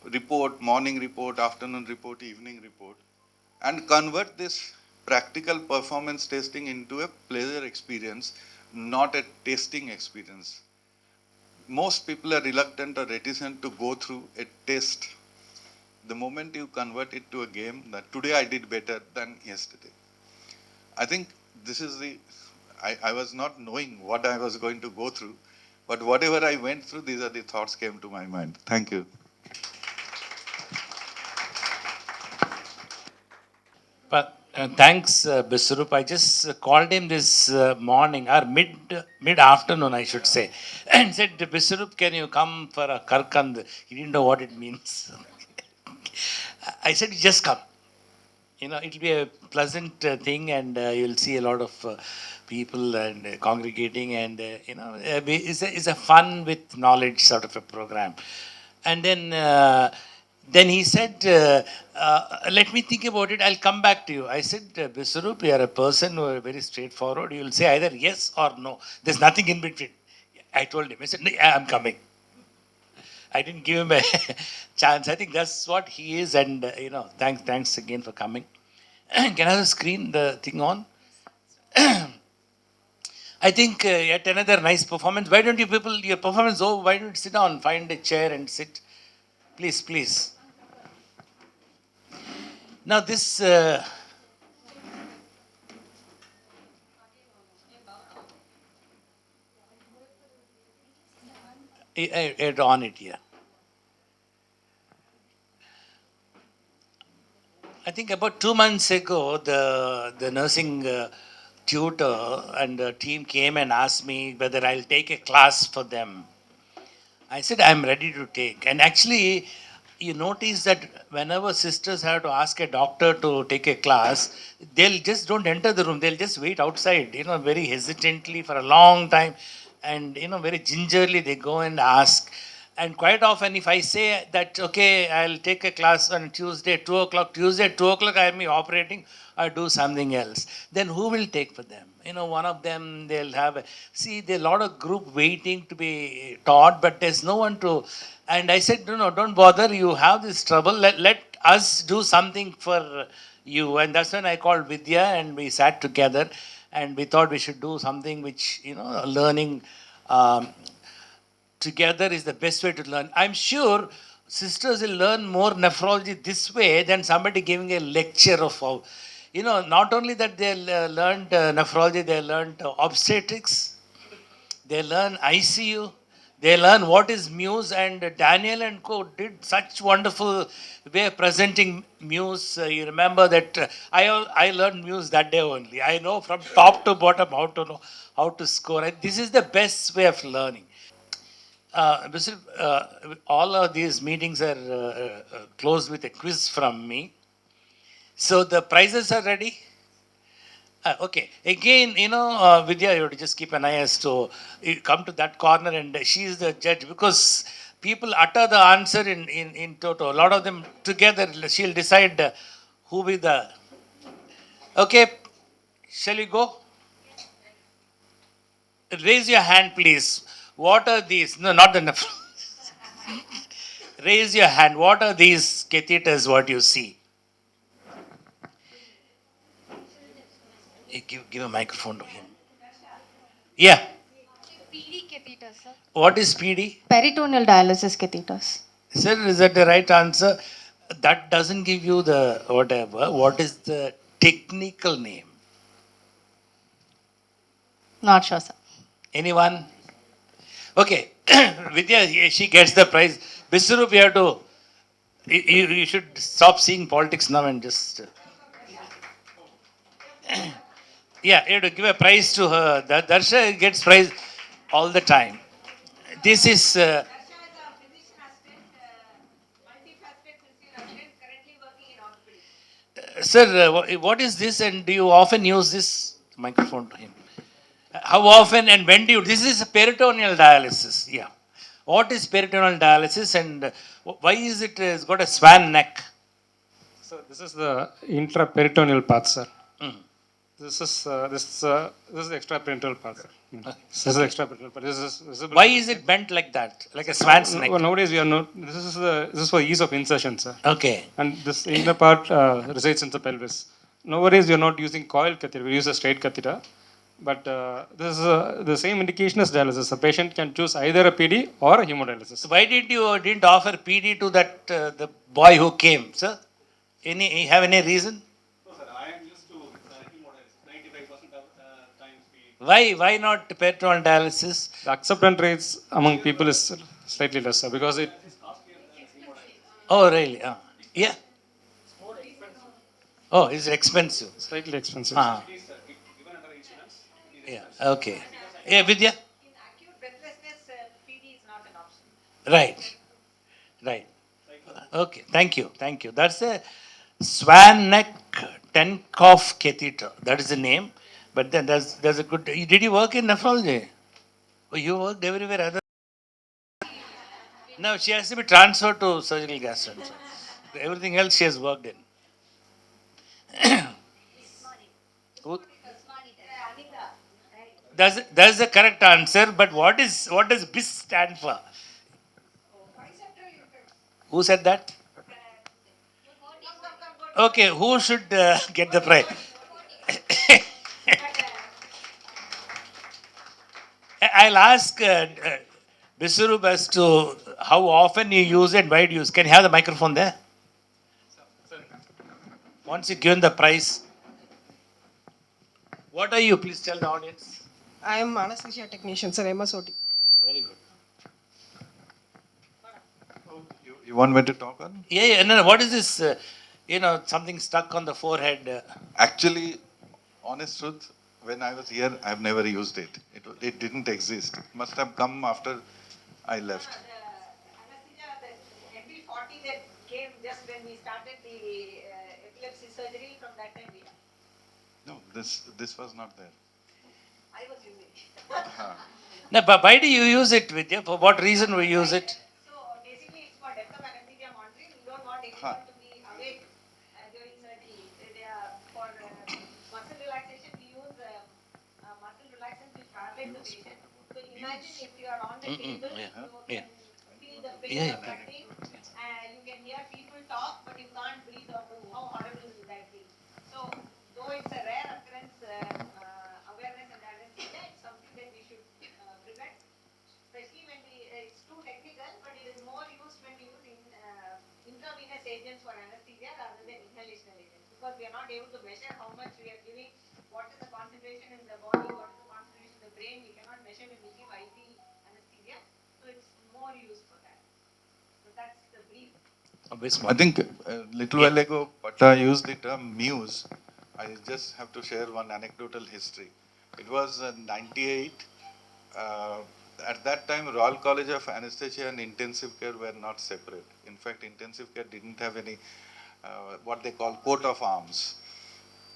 report, morning report, afternoon report, evening report, and convert this practical performance testing into a pleasure experience, not a testing experience. Most people are reluctant or reticent to go through a test. The moment you convert it to a game, that today I did better than yesterday. I think this is I was not knowing what I was going to go through, but whatever I went through, these are the thoughts came to my mind. Thank you. But thanks, Biswarup. I just called him this morning, or mid afternoon, I should say, and said, Biswarup, can you come for a Karkandhu? He didn't know what it means. I said, just come. You know, it'll be a pleasant thing, and you'll see a lot of people and congregating, and it's a fun with knowledge sort of a program. And then he said, let me think about it, I'll come back to you. I said, Biswarup, you are a person who are very straightforward. You will say either yes or no. There's nothing in between. I told him, I said, no, I'm coming. I didn't give him a chance. I think that's what he is, and thanks again for coming. Can I have the screen, the thing on? I think yet another nice performance. Why don't you people, your performance over, why don't you sit down, find a chair and sit? Please, please. Now this, I on it here. I think about 2 months ago, the nursing tutor and the team came and asked me whether I'll take a class for them. I said, I'm ready to take. And actually, you notice that whenever sisters have to ask a doctor to take a class, they'll just don't enter the room. They'll just wait outside, very hesitantly for a long time. And, very gingerly they go and ask. And quite often, if I say that, okay, I'll take a class on Tuesday, 2 o'clock, Tuesday, 2 o'clock, I'll be operating or do something else, then who will take for them? One of them, they'll have, there's a lot of group waiting to be taught, but there's no one to, and I said, no, don't bother, you have this trouble, let us do something for you. And that's when I called Vidya and we sat together and we thought we should do something which, learning together is the best way to learn. I'm sure sisters will learn more nephrology this way than somebody giving a lecture of how, not only that they learned nephrology, they learned obstetrics, they learn ICU, They learn what is Muse, and Daniel and Co did such wonderful way of presenting Muse. You remember that I learned Muse that day only. I know from top to bottom how to know how to score. And this is the best way of learning. All of these meetings are closed with a quiz from me. So the prizes are ready. Okay. Again, Vidya, you have to just keep an eye as to you come to that corner and she is the judge because people utter the answer in toto. A lot of them together, she'll decide who will the. Okay. Shall we go? Raise your hand, please. What are these? No, not the. Raise your hand. What are these catheters? What you see? Give a microphone to him. Yeah. PD catheters, sir. What is PD? Peritoneal dialysis catheters. Sir, is that the right answer? That doesn't give you the whatever. What is the technical name? Not sure, sir. Anyone? Okay. Vidya, she gets the prize. Biswarup, you have to. You should stop seeing politics now and just. Yeah, you have to give a prize to her. Darsha gets prize all the time. This is. Sir, what is this and do you often use this microphone to him? How often and when do you? This is peritoneal dialysis. Yeah. What is peritoneal dialysis and why is it it's got a swan neck? So this is the intraperitoneal part, sir. Mm. This is the extraperitoneal part, sir. This is the extraperitoneal part. This is visible. Why is it bent like that, like a swan's neck? Nowadays we are not. This is for ease of insertion, sir. Okay. And this inner part resides in the pelvis. Nowadays we are not using coil catheter. We use a straight catheter. But this is the same indication as dialysis. A patient can choose either a PD or a hemodialysis. So why didn't offer PD to that the boy who came, sir? Have any reason? No, sir. I am used to hemodialysis. 95% of times Why not peritoneal dialysis? The acceptance rates among people is slightly lesser because it. Oh, really? Yeah. Oh, it's expensive. Slightly expensive. Yeah. Okay. Yeah, Vidya. In acute breathlessness, PD is not an option. Right. Right. Okay. Thank you. That's a swan neck Tenkoff catheter. That is the name. But then there's a good. Did you work in nephrology? Oh, you worked everywhere other. No, she has to be transferred to surgical gastroenterology. Everything else she has worked in. Who- That's the correct answer. But what does BIS stand for? Who said that? Okay, who should get the prize? I'll ask Biswarup as to how often you use it, why do you use. Can you have the microphone there? Once you given the prize. What are you? Please tell the audience. I am anesthesia technician, sir, MSOT. Very good. You want me to talk on? Yeah. No. What is this? Something stuck on the forehead. Actually, honest truth, when I was here, I've never used it. It didn't exist. It must have come after I left. The MB40 that came just when we started the epilepsy surgery, from that time we have. No, this was not there. I was using it. No, but why do you use it, Vidya? For what reason we use it? So basically it's for depth of anesthesia monitoring. We don't want anyone to be awake during surgery. For muscle relaxation, we use muscle relaxants which paralyze the patient. So imagine if you are on the table, you can feel the pain of breathing. You can hear people talk, but you can't breathe or move. How horrible will that be? So though it's a rare occurrence, awareness and anesthesia, it's something that we should prevent. Especially when it's too technical, but it is more used when we use intravenous agents for anesthesia rather than inhalational agents, because we are not able to measure how much we are giving, what is the concentration in the body, what is the concentration in the brain. We cannot measure when we give IV anesthesia. So I think a little while ago, Patta used the term muse. I just have to share one anecdotal history. It was 98. Uh, at that time, Royal College of Anesthesia and Intensive Care were not separate. In fact, intensive care didn't have any what they call coat of arms.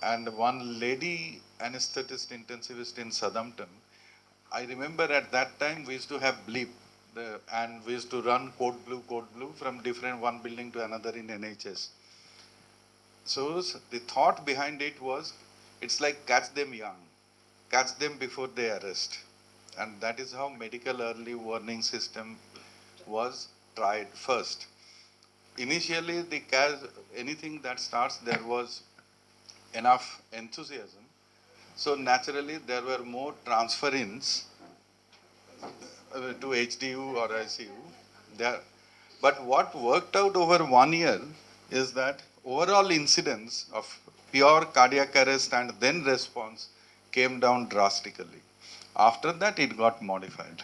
And one lady anesthetist intensivist in Southampton, I remember at that time we used to have bleep, and we used to run code blue from different one building to another in NHS. So the thought behind it was, it's like catch them young, catch them before they arrest. And that is how medical early warning system was tried first. Initially, anything that starts, there was enough enthusiasm. So naturally, there were more transference to HDU or ICU. There. But what worked out over 1 year is that overall incidence of pure cardiac arrest and then response came down drastically. After that, it got modified.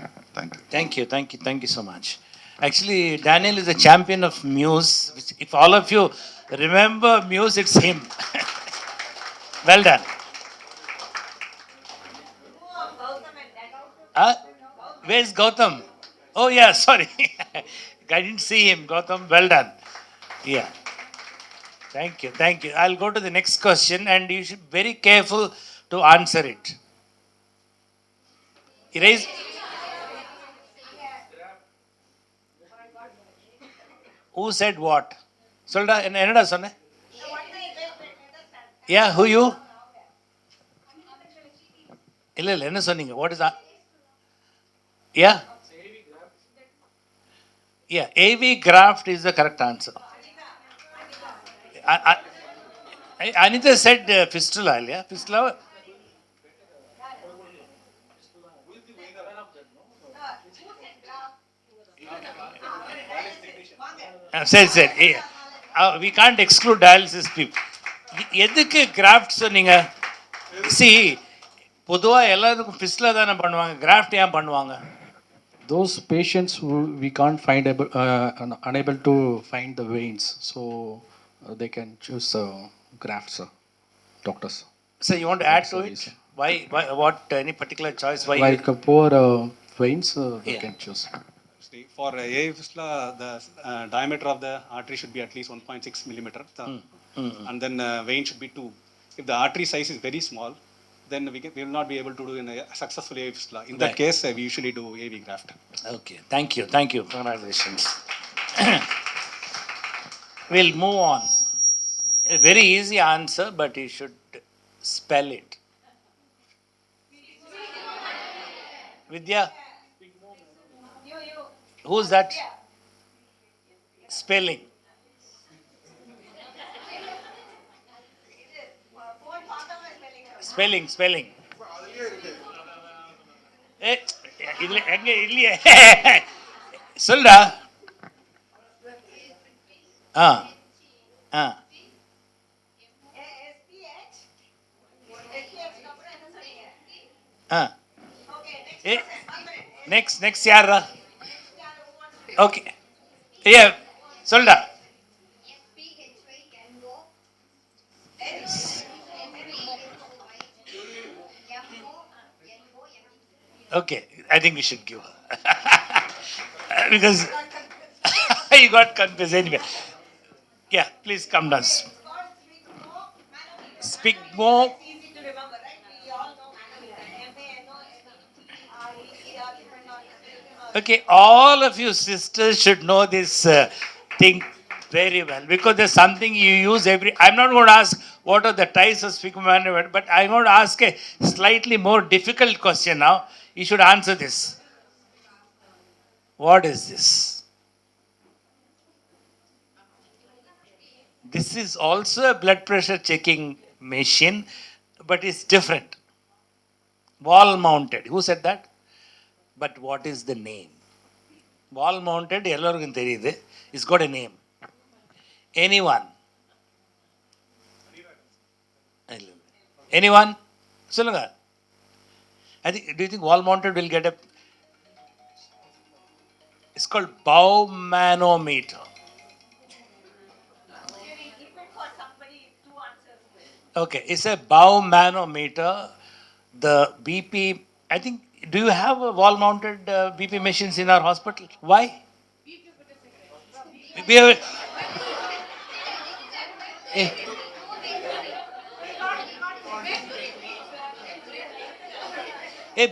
Thank you. Thank you so much. Actually, Daniel is a champion of Muse. Which, if all of you remember Muse, it's him. Well done. Where's Gautam? Oh yeah, sorry. I didn't see him. Gautam, well done. Yeah. Thank you. I'll go to the next question and you should be very careful to answer it. Erase. Who said what? Solda, என்னடா சொன்ன? Yeah, who you? இல்ல என்ன சொன்னீங்க? What is that? Yeah? Yeah, AV graft is the correct answer. Anita said fistula, yeah? Fistula. சரி we can't exclude dialysis people. எதுக்கு craft சொன்னீங்க? C பொதுவாக எல்லாத்துக்கும் ஃபிஸ்டில் தானே பண்ணுவாங்க, கிராஃப்ட் ஏன் பண்ணுவாங்க? Those patients who we can't find unable to find the veins, so they can choose grafts, doctors. So you want to add to it? Why? What? Any particular choice? Why? Like poor veins, they can choose. For AV fistula, the diameter of the artery should be at least 1.6 millimeter, and then vein should be 2. If the artery size is very small, then we will not be able to do a successful AV fistula. In that case, we usually do AV graft. Okay, thank you. Congratulations. We'll move on. A very easy answer, but you should spell it. Vidya? Who's that? Spelling. Spelling. இல்லையே சொல்டா. Next யாரா? Okay ஐயா சொல்டா. Okay, I think we should give her. Because you got confused anyway. Yeah, please come down. Speak more. Okay, all of you sisters should know this thing very well, because there's something you use I'm not going to ask what are the ties of sphygmomanoid, but I'm going to ask a slightly more difficult question now. You should answer this. What is this? This is also a blood pressure checking machine, but it's different. Wall mounted. Who said that? But what is the name? Wall mounted, எல்லாருக்கும் தெரியுது. It's got a name. Anyone? சொல்லுங்க. I think, do you think wall mounted will get a... It's called Bowmanometer. Okay, it's a Bowmanometer. The BP, I think, do you have a wall-mounted BP machines in our hospital? Why? We have, eh,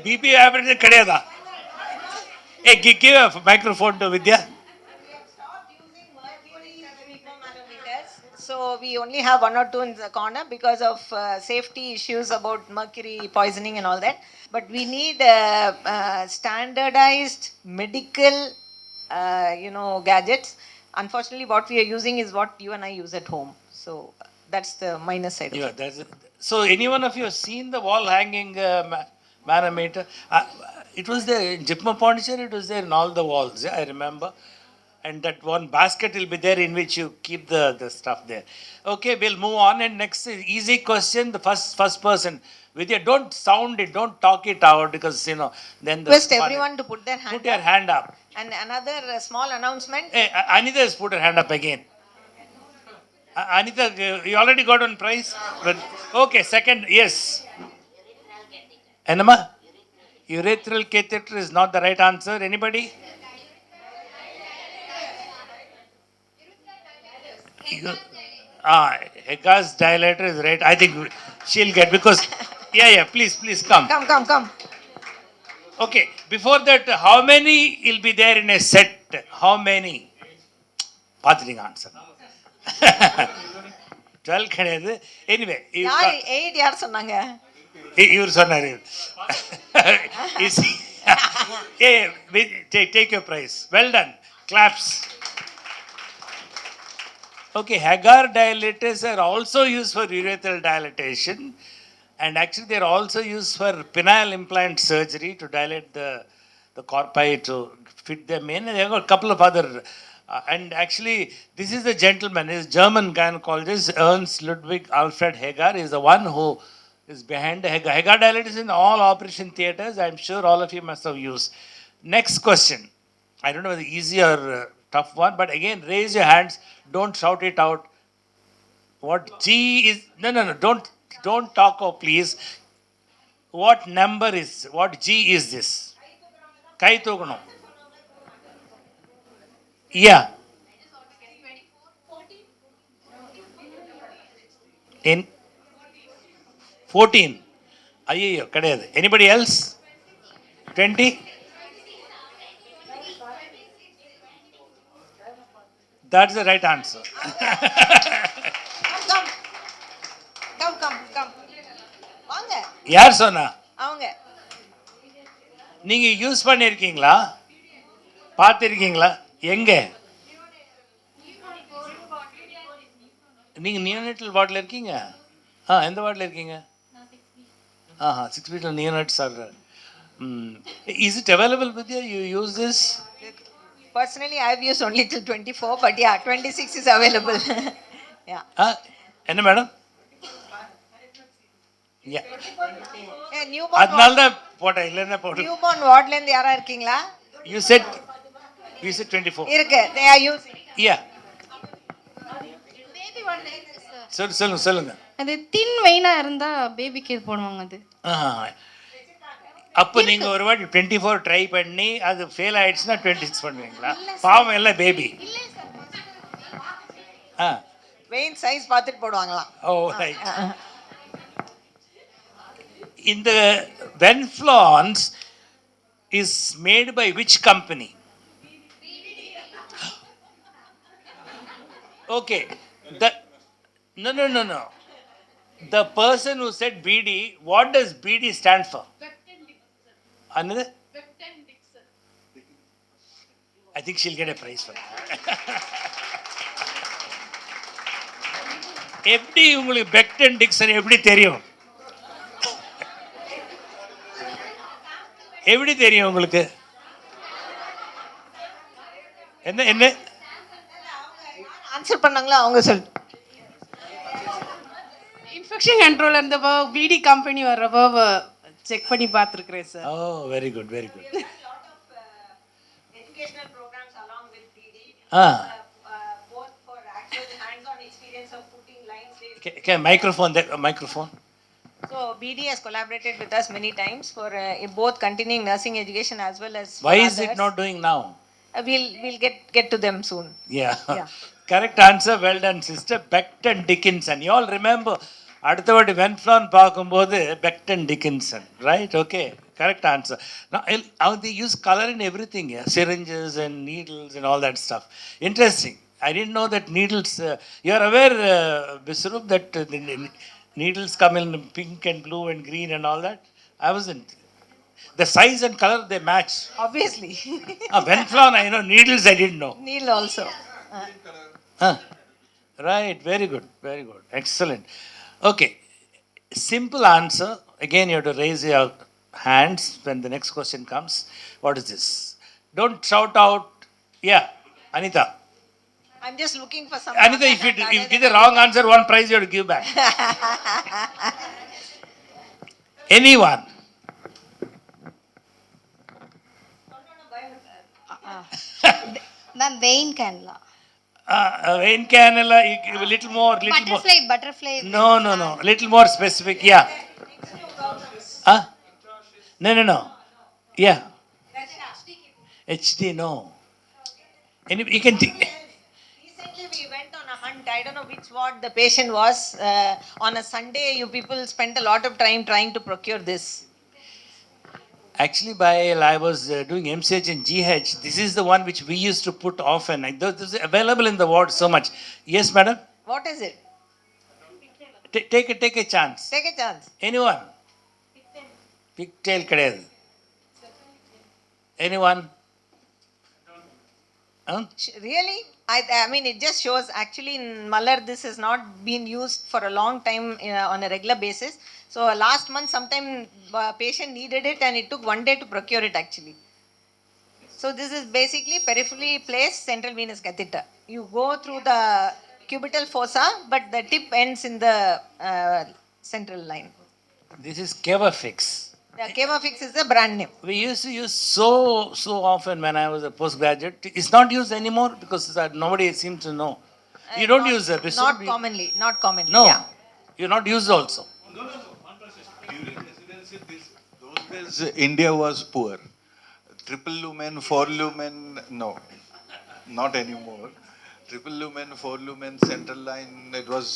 BP average கிடையாதா? Give a microphone to Vidya. So we only have one or two in the corner because of safety issues about mercury poisoning and all that. But we need standardized medical, gadgets. Unfortunately, what we are using is what you and I use at home. So that's the minus side of it. That's it. So any one of you have seen the wall hanging manometer? It was there in Jipma Pondicherry, it was there in all the walls, yeah, I remember. And that one basket will be there in which you keep the stuff there. Okay, we'll move on. And next easy question, the first person. Vidya, don't sound it, don't talk it out because, then the... Request everyone to put their hand up. Put your hand up. And another small announcement. Hey, Anita has put her hand up again. Anita, you already got one prize? But, okay, second, yes. Enema? Urethral catheter is not the right answer. Anybody? Hegar's dilator is right. I think she'll get because... Yeah, please come. Come. Okay, before that, how many will be there in a set? How many? Pathing answer. 12 கிடையாது. Anyway. 8 யார் சொன்னாங்க? இவர் சொன்னாரு. Take your prize. Well done. Claps. Okay, Hagar dilators are also used for urethral dilatation, and actually they are also used for penile implant surgery to dilate the corpi to fit them in. And they have a couple of other, and actually this is the gentleman, is German gynecologist Ernst Ludwig Alfred Hagar is the one who is behind the Hagar. Hagar dilators in all operation theaters. I'm sure all of you must have used. Next question. I don't know whether easy or tough one, but again, raise your hands. Don't shout it out. What G is? No. Don't talk, please. What number is? What G is this? Kai thoguno. Yeah. In 14. Ayyo, kadayadu. Anybody else? 20? That's the right answer. Come. வாங்க. யார் சொன்னா? அவங்க. நீங்க use பண்ணிருக்கீங்களா? பார்த்திருக்கீங்களா? எங்க? நீங்க neonatal வார்டில் இருக்கீங்க? எந்த வார்டில் இருக்கீங்க? 6 feet neonates are. Is it available with you? You use this? Personally, I've used only till 24, but yeah, 26 is available. Yeah. என்ன மேடம்? Newborn அதனால தான் போட்டேன், இல்லைன்னா போட்டு. Newborn wardல இருந்து யாரா இருக்கீங்களா? You said 24. இருக்கு. They are using. Yeah. சொல்லுங்க. அது தின் வெயினா இருந்தா பேபிக்கு போடுவாங்க அது. அப்போ நீங்க ஒரு வாட்டி 24 ட்ரை பண்ணி அது ஃபெயில் ஆயிடுச்சுன்னா 26 பண்ணுவீங்களா? பாவம் இல்லை பேபி. வெயின் சைஸ் பார்த்துட்டு போடுவாங்களாம். ரைட். இந்த Venflons is made by which company? Okay. No. The person who said BD, what does BD stand for? Another? I think she'll get a prize for that. எப்படி உங்களுக்கு பெக்டன் Dixon எப்படி தெரியும்? எப்படி தெரியும் உங்களுக்கு? என்ன ஆன்சர் பண்ணாங்களா அவங்க சொல்லு. இன்ஃபெக்ஷன் கண்ட்ரோல் இருந்தப்போ பிடி கம்பெனி வர்றப்போ செக் பண்ணி பார்த்துருக்குறேன் sir. Very good. Educational programs Ah. Both for actual hands-on experience of putting lines. Okay, microphone. So BD has collaborated with us many times for both continuing nursing education as well as for Why is it others. not doing now? We'll get to them soon. Yeah. Yeah. Correct answer. Well done, sister. Becton Dickinson. You all remember. அடுத்த வாட்டி Venflon பார்க்கும்போது Becton Dickinson right okay correct answer they use color in everything, yeah? Syringes and needles and all that stuff. Interesting. I didn't know that needles, you are aware, Biswarup, that the needles come in pink and blue and green and all that? I wasn't. The size and color, they match. Obviously. Venflon, I know. Needles, I didn't know. Needle also. Right, very good, very good. Excellent. Okay, simple answer. Again, you have to raise your hands when the next question comes. What is this? Don't shout out. Yeah, Anita. I'm just looking for some. Anita, if you give the wrong answer, one prize you have to give back. Anyone? Ma'am, vein cannula. Vein cannula, a little more, Butterfly. No. Little more specific, yeah. No. Yeah. HD, no. You can think. Recently we went on a hunt. I don't know which ward the patient was. On a Sunday, you people spent a lot of time trying to procure this. Actually, while I was doing MCH and GH, this is the one which we used to put often. This is available in the ward so much. Yes, madam? What is it? Take a chance. Take a chance. Anyone? Pigtail kadayadu. Anyone? Really? I mean, it just shows actually in Malar this has not been used for a long time on a regular basis. So last month sometime patient needed it and it took one day to procure it actually. So this is basically peripherally placed central venous catheter. You go through the cubital fossa, but the tip ends in the central line. This is Kevafix. The Kevafix is the brand name. We used to use so often when I was a postgraduate. It's not used anymore because nobody seems to know. You don't use it. Not commonly. No. Yeah. You're not used also. During residency, those days India was poor. Triple lumen, 4 lumen, no, not anymore. Triple lumen, 4 lumen, central line, it was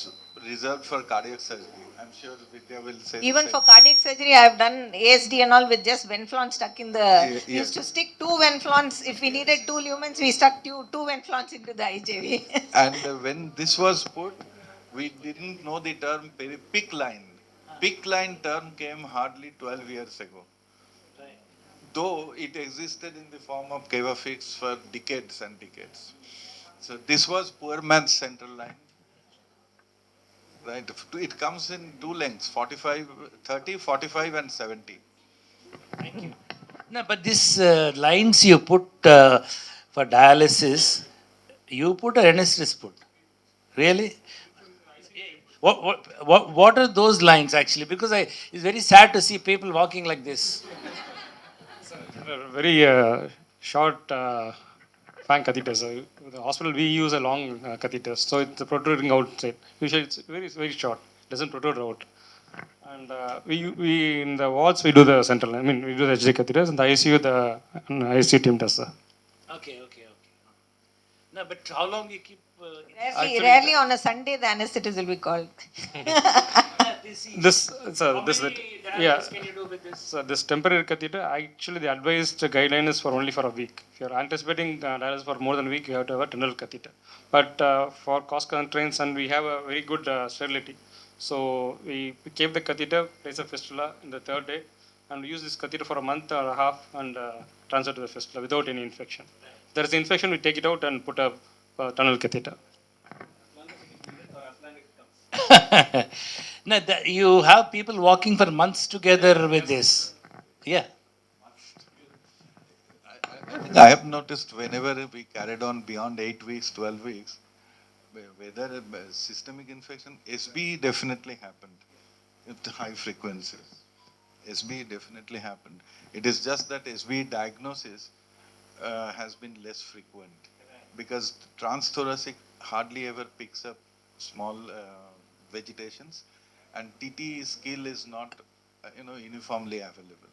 reserved for cardiac surgery. I'm sure Vidya will say. Even for cardiac surgery, I have done ASD and all with just Venflon stuck in the. We used to stick 2 Venflons. If we needed 2 lumens, we stuck 2 Venflons into the IJV. And when this was put, we didn't know the term PIC line. PIC line term came hardly 12 years ago. Though it existed in the form of Kevafix for decades and decades. So this was poor man's central line. Right. It comes in 2 lengths, 30, 45 and 70. Thank you. No, but these lines you put for dialysis, you put or anesthetist put? Really? What are those lines actually? Because it's very sad to see people walking like this. Very short fan catheters. The hospital we use a long catheters, so it's protruding outside. Usually it's very short. Doesn't protrude out. And we in the wards we do the central. I mean we do the HD catheters. In the ICU the ICU team does. Okay. No, but how long you keep? Rarely on a Sunday the anesthetist will be called. This yeah. Can you do with this? So this temporary catheter, actually the advised guideline is for only for a week. If you are anticipating dialysis for more than a week, you have to have a tunnel catheter. But for cost constraints and we have a very good sterility, so we keep the catheter, place a fistula in the 3rd day, and use this catheter for a month or a half and transfer to the fistula without any infection. If there is infection, we take it out and put a tunnel catheter. No, you have people walking for months together with this. Yeah. I have noticed whenever we carried on beyond 8 weeks, 12 weeks, whether systemic infection, SB definitely happened at high frequencies. SB definitely happened. It is just that SB diagnosis has been less frequent. because transthoracic hardly ever picks up small vegetations, and TT skill is not, uniformly available.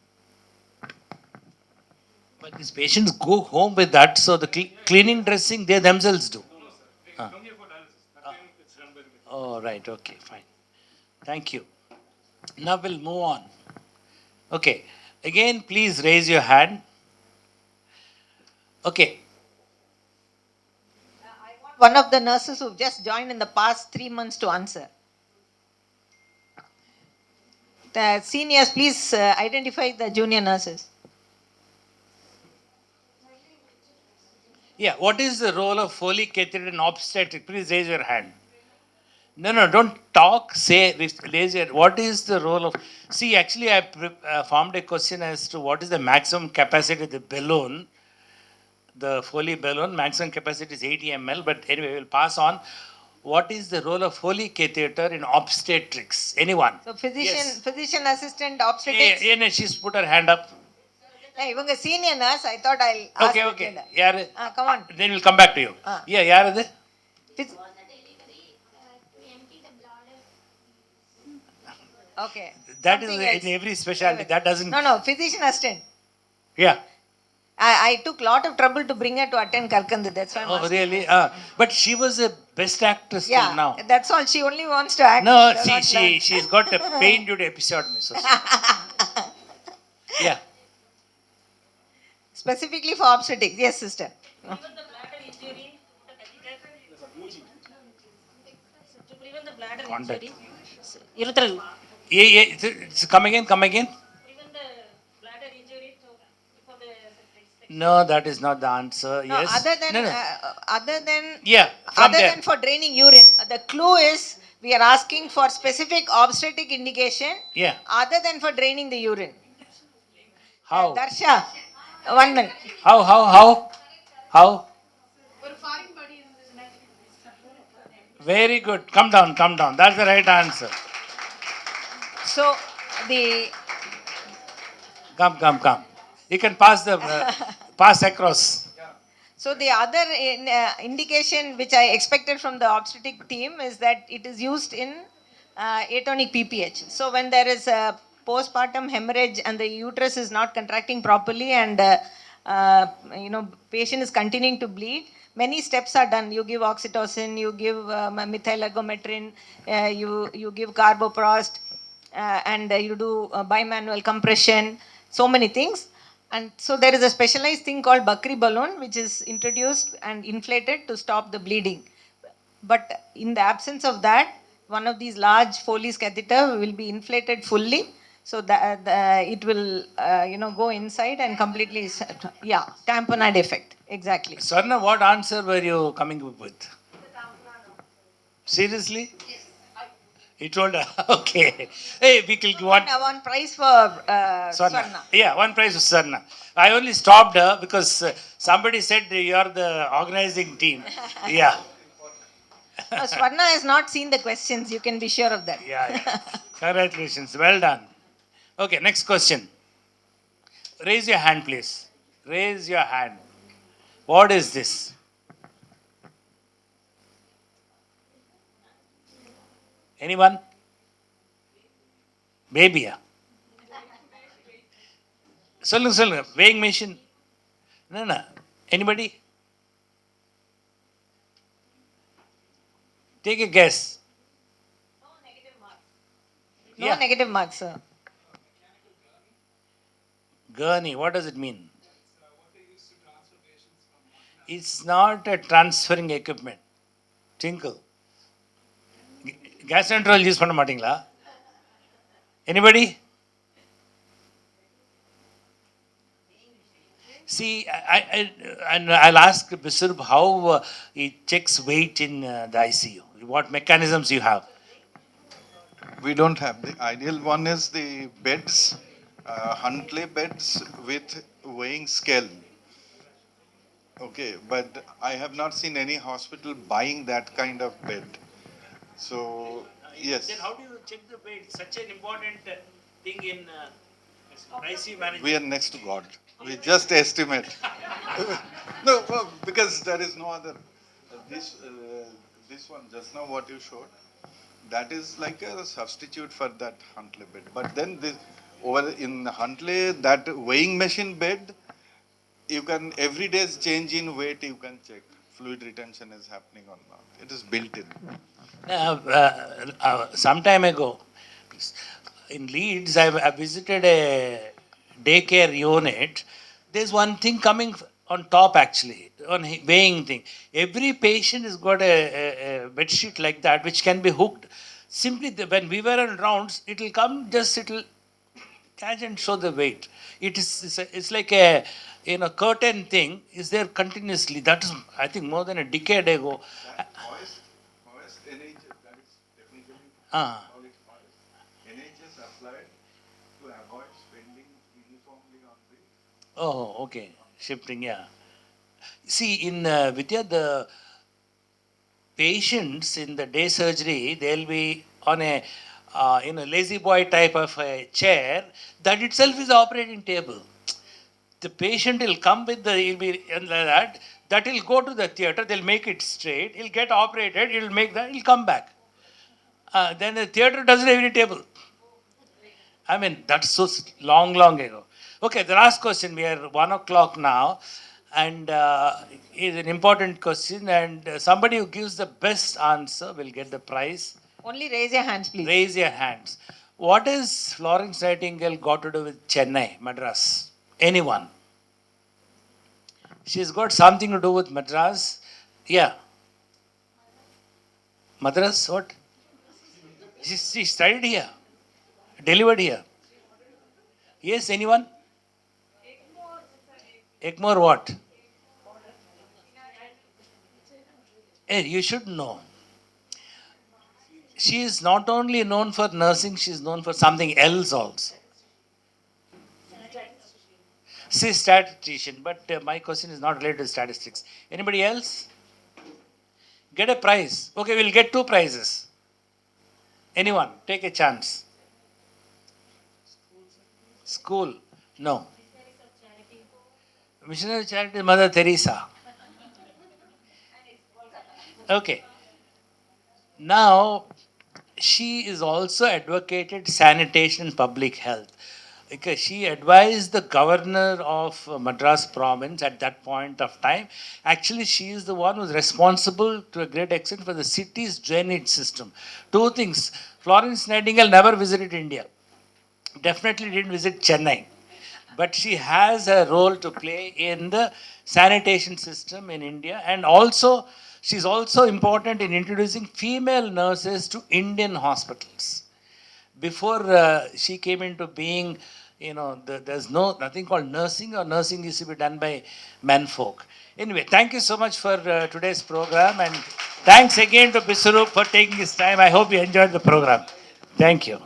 But these patients go home with that, so the cleaning, dressing, they themselves do. Oh, right, okay, fine. Thank you. Now we'll move on. Okay, again, please raise your hand. Okay. One of the nurses who've just joined in the past 3 months to answer. The seniors, please identify the junior nurses. Yeah, what is the role of Foley catheter in obstetric? Please raise your hand. No, don't talk, say, raise your, what is the role of, see, actually I formed a question as to what is the maximum capacity of the balloon, the Foley balloon, maximum capacity is 80 ml, but anyway, we'll pass on. What is the role of Foley catheter in obstetrics? Anyone? So physician, Yes. physician assistant obstetrics. Yeah, she's put her hand up. Hey, ivanga senior nurse, I thought I'll ask. Okay. Yaru? Come on. Then we'll come back to you. Yeah, yaar adu? Okay. That is Something else. in every specialty. That doesn't. No, physician assistant. Yeah. I took lot of trouble to bring her to attend Karkandhu. That's why I'm asking. Really? But she was a best actress till now. That's all. She only wants to act. No, Does not she's got a pain due to episode, Mrs. Yeah. Specifically for obstetrics. Yes, sister. To prevent the bladder Contact. injury. Come again. Prevent the bladder injury for the No, that is not the answer. No, Yes. other than Yeah, from other there. than for draining urine, the clue is we are asking for specific obstetric indication. Yeah. Other than for draining the urine. How? Darsha, 1 minute. How? Very good. Come down. That's the right answer. So the Come. You can pass pass across. So the other indication which I expected from the obstetric team is that it is used in atonic PPH. So when there is a postpartum hemorrhage and the uterus is not contracting properly and patient is continuing to bleed, many steps are done. You give oxytocin, you give methylergometrin, you give carboprost, and you do bimanual compression, so many things. And so there is a specialized thing called Bakri balloon which is introduced and inflated to stop the bleeding. But in the absence of that, one of these large Foley's catheter will be inflated fully, so that it will go inside and completely tamponade effect. Exactly. Swarna, what answer were you coming up with? Seriously? Yes. He told her, okay. Hey, we can give one prize for Swarna. Yeah, one prize for Swarna. I only stopped her because somebody said you are the organizing team. Yeah. Swarna has not seen the questions, you can be sure of that. Yeah. Congratulations. Well done. Okay, next question. Raise your hand, please. Raise your hand. What is this? Anyone? Baby. Solunga. Weighing machine. No. Anybody? Take a guess. No negative marks, sir. Gurney, what does it mean? It's not a transferring equipment. Tinkle. Gastroenterology use பண்ண மாட்டீங்களா? Anybody? See, I'll ask Bisurb how he checks weight in the ICU. What mechanisms you have? We don't have. The ideal one is the beds, Huntley beds with weighing scale. Okay, but I have not seen any hospital buying that kind of bed. So, yes. Then how do you check the weight? Such an important thing in ICU management. We are next to God. We just estimate. No, because there is no other. This one just now what you showed, that is like a substitute for that Huntley bed. But then this over in Huntley, that weighing machine bed, you can every day's change in weight you can check fluid retention is happening or not. It is built in. Some time ago, in Leeds, I visited a daycare unit. There's one thing coming on top actually, on weighing thing. Every patient has got a bed sheet like that, which can be hooked. Simply, when we were on rounds, it'll come, just it'll catch and show the weight. It's like a curtain thing is there continuously. That is, I think, more than a decade ago. Hoist NHS, that is technically Ah. call it hoist. NHS applied to avoid spending uniformly on the. Oh, okay. Shifting, yeah. See, in Vidya, the patients in the day surgery, they'll be on a lazy boy type of a chair. That itself is the operating table. The patient will come with he'll be like that. That will go to the theater. They'll make it straight. He'll get operated. He'll make that. He'll come back. Then the theater doesn't have any table. I mean, that's so long ago. Okay, the last question. We are 1 o'clock now, and is an important question. And somebody who gives the best answer will get the prize. Only raise your hands, please. Raise your hands. What is Florence Nightingale got to do with Chennai, Madras? Anyone? She's got something to do with Madras. Yeah. Madras, what? She studied here, delivered here. Yes, anyone? Egmore what? Hey, you should know. She is not only known for nursing, she is known for something else also. She's statistician, but my question is not related to statistics. Anybody else? Get a prize. Okay, we'll get 2 prizes. Anyone? Take a chance. School? No. Missionary of Charity, Mother Teresa. Okay. Now, she is also advocated sanitation and public health. Because she advised the governor of Madras province at that point of time. Actually, she is the one who is responsible to a great extent for the city's drainage system. 2 things. Florence Nightingale never visited India. Definitely didn't visit Chennai. But she has a role to play in the sanitation system in India. And also, she's also important in introducing female nurses to Indian hospitals. Before she came into being, there's nothing called nursing, or nursing used to be done by menfolk. Anyway, thank you so much for today's program, and thanks again to Biswarup for taking his time. I hope you enjoyed the program. Thank you.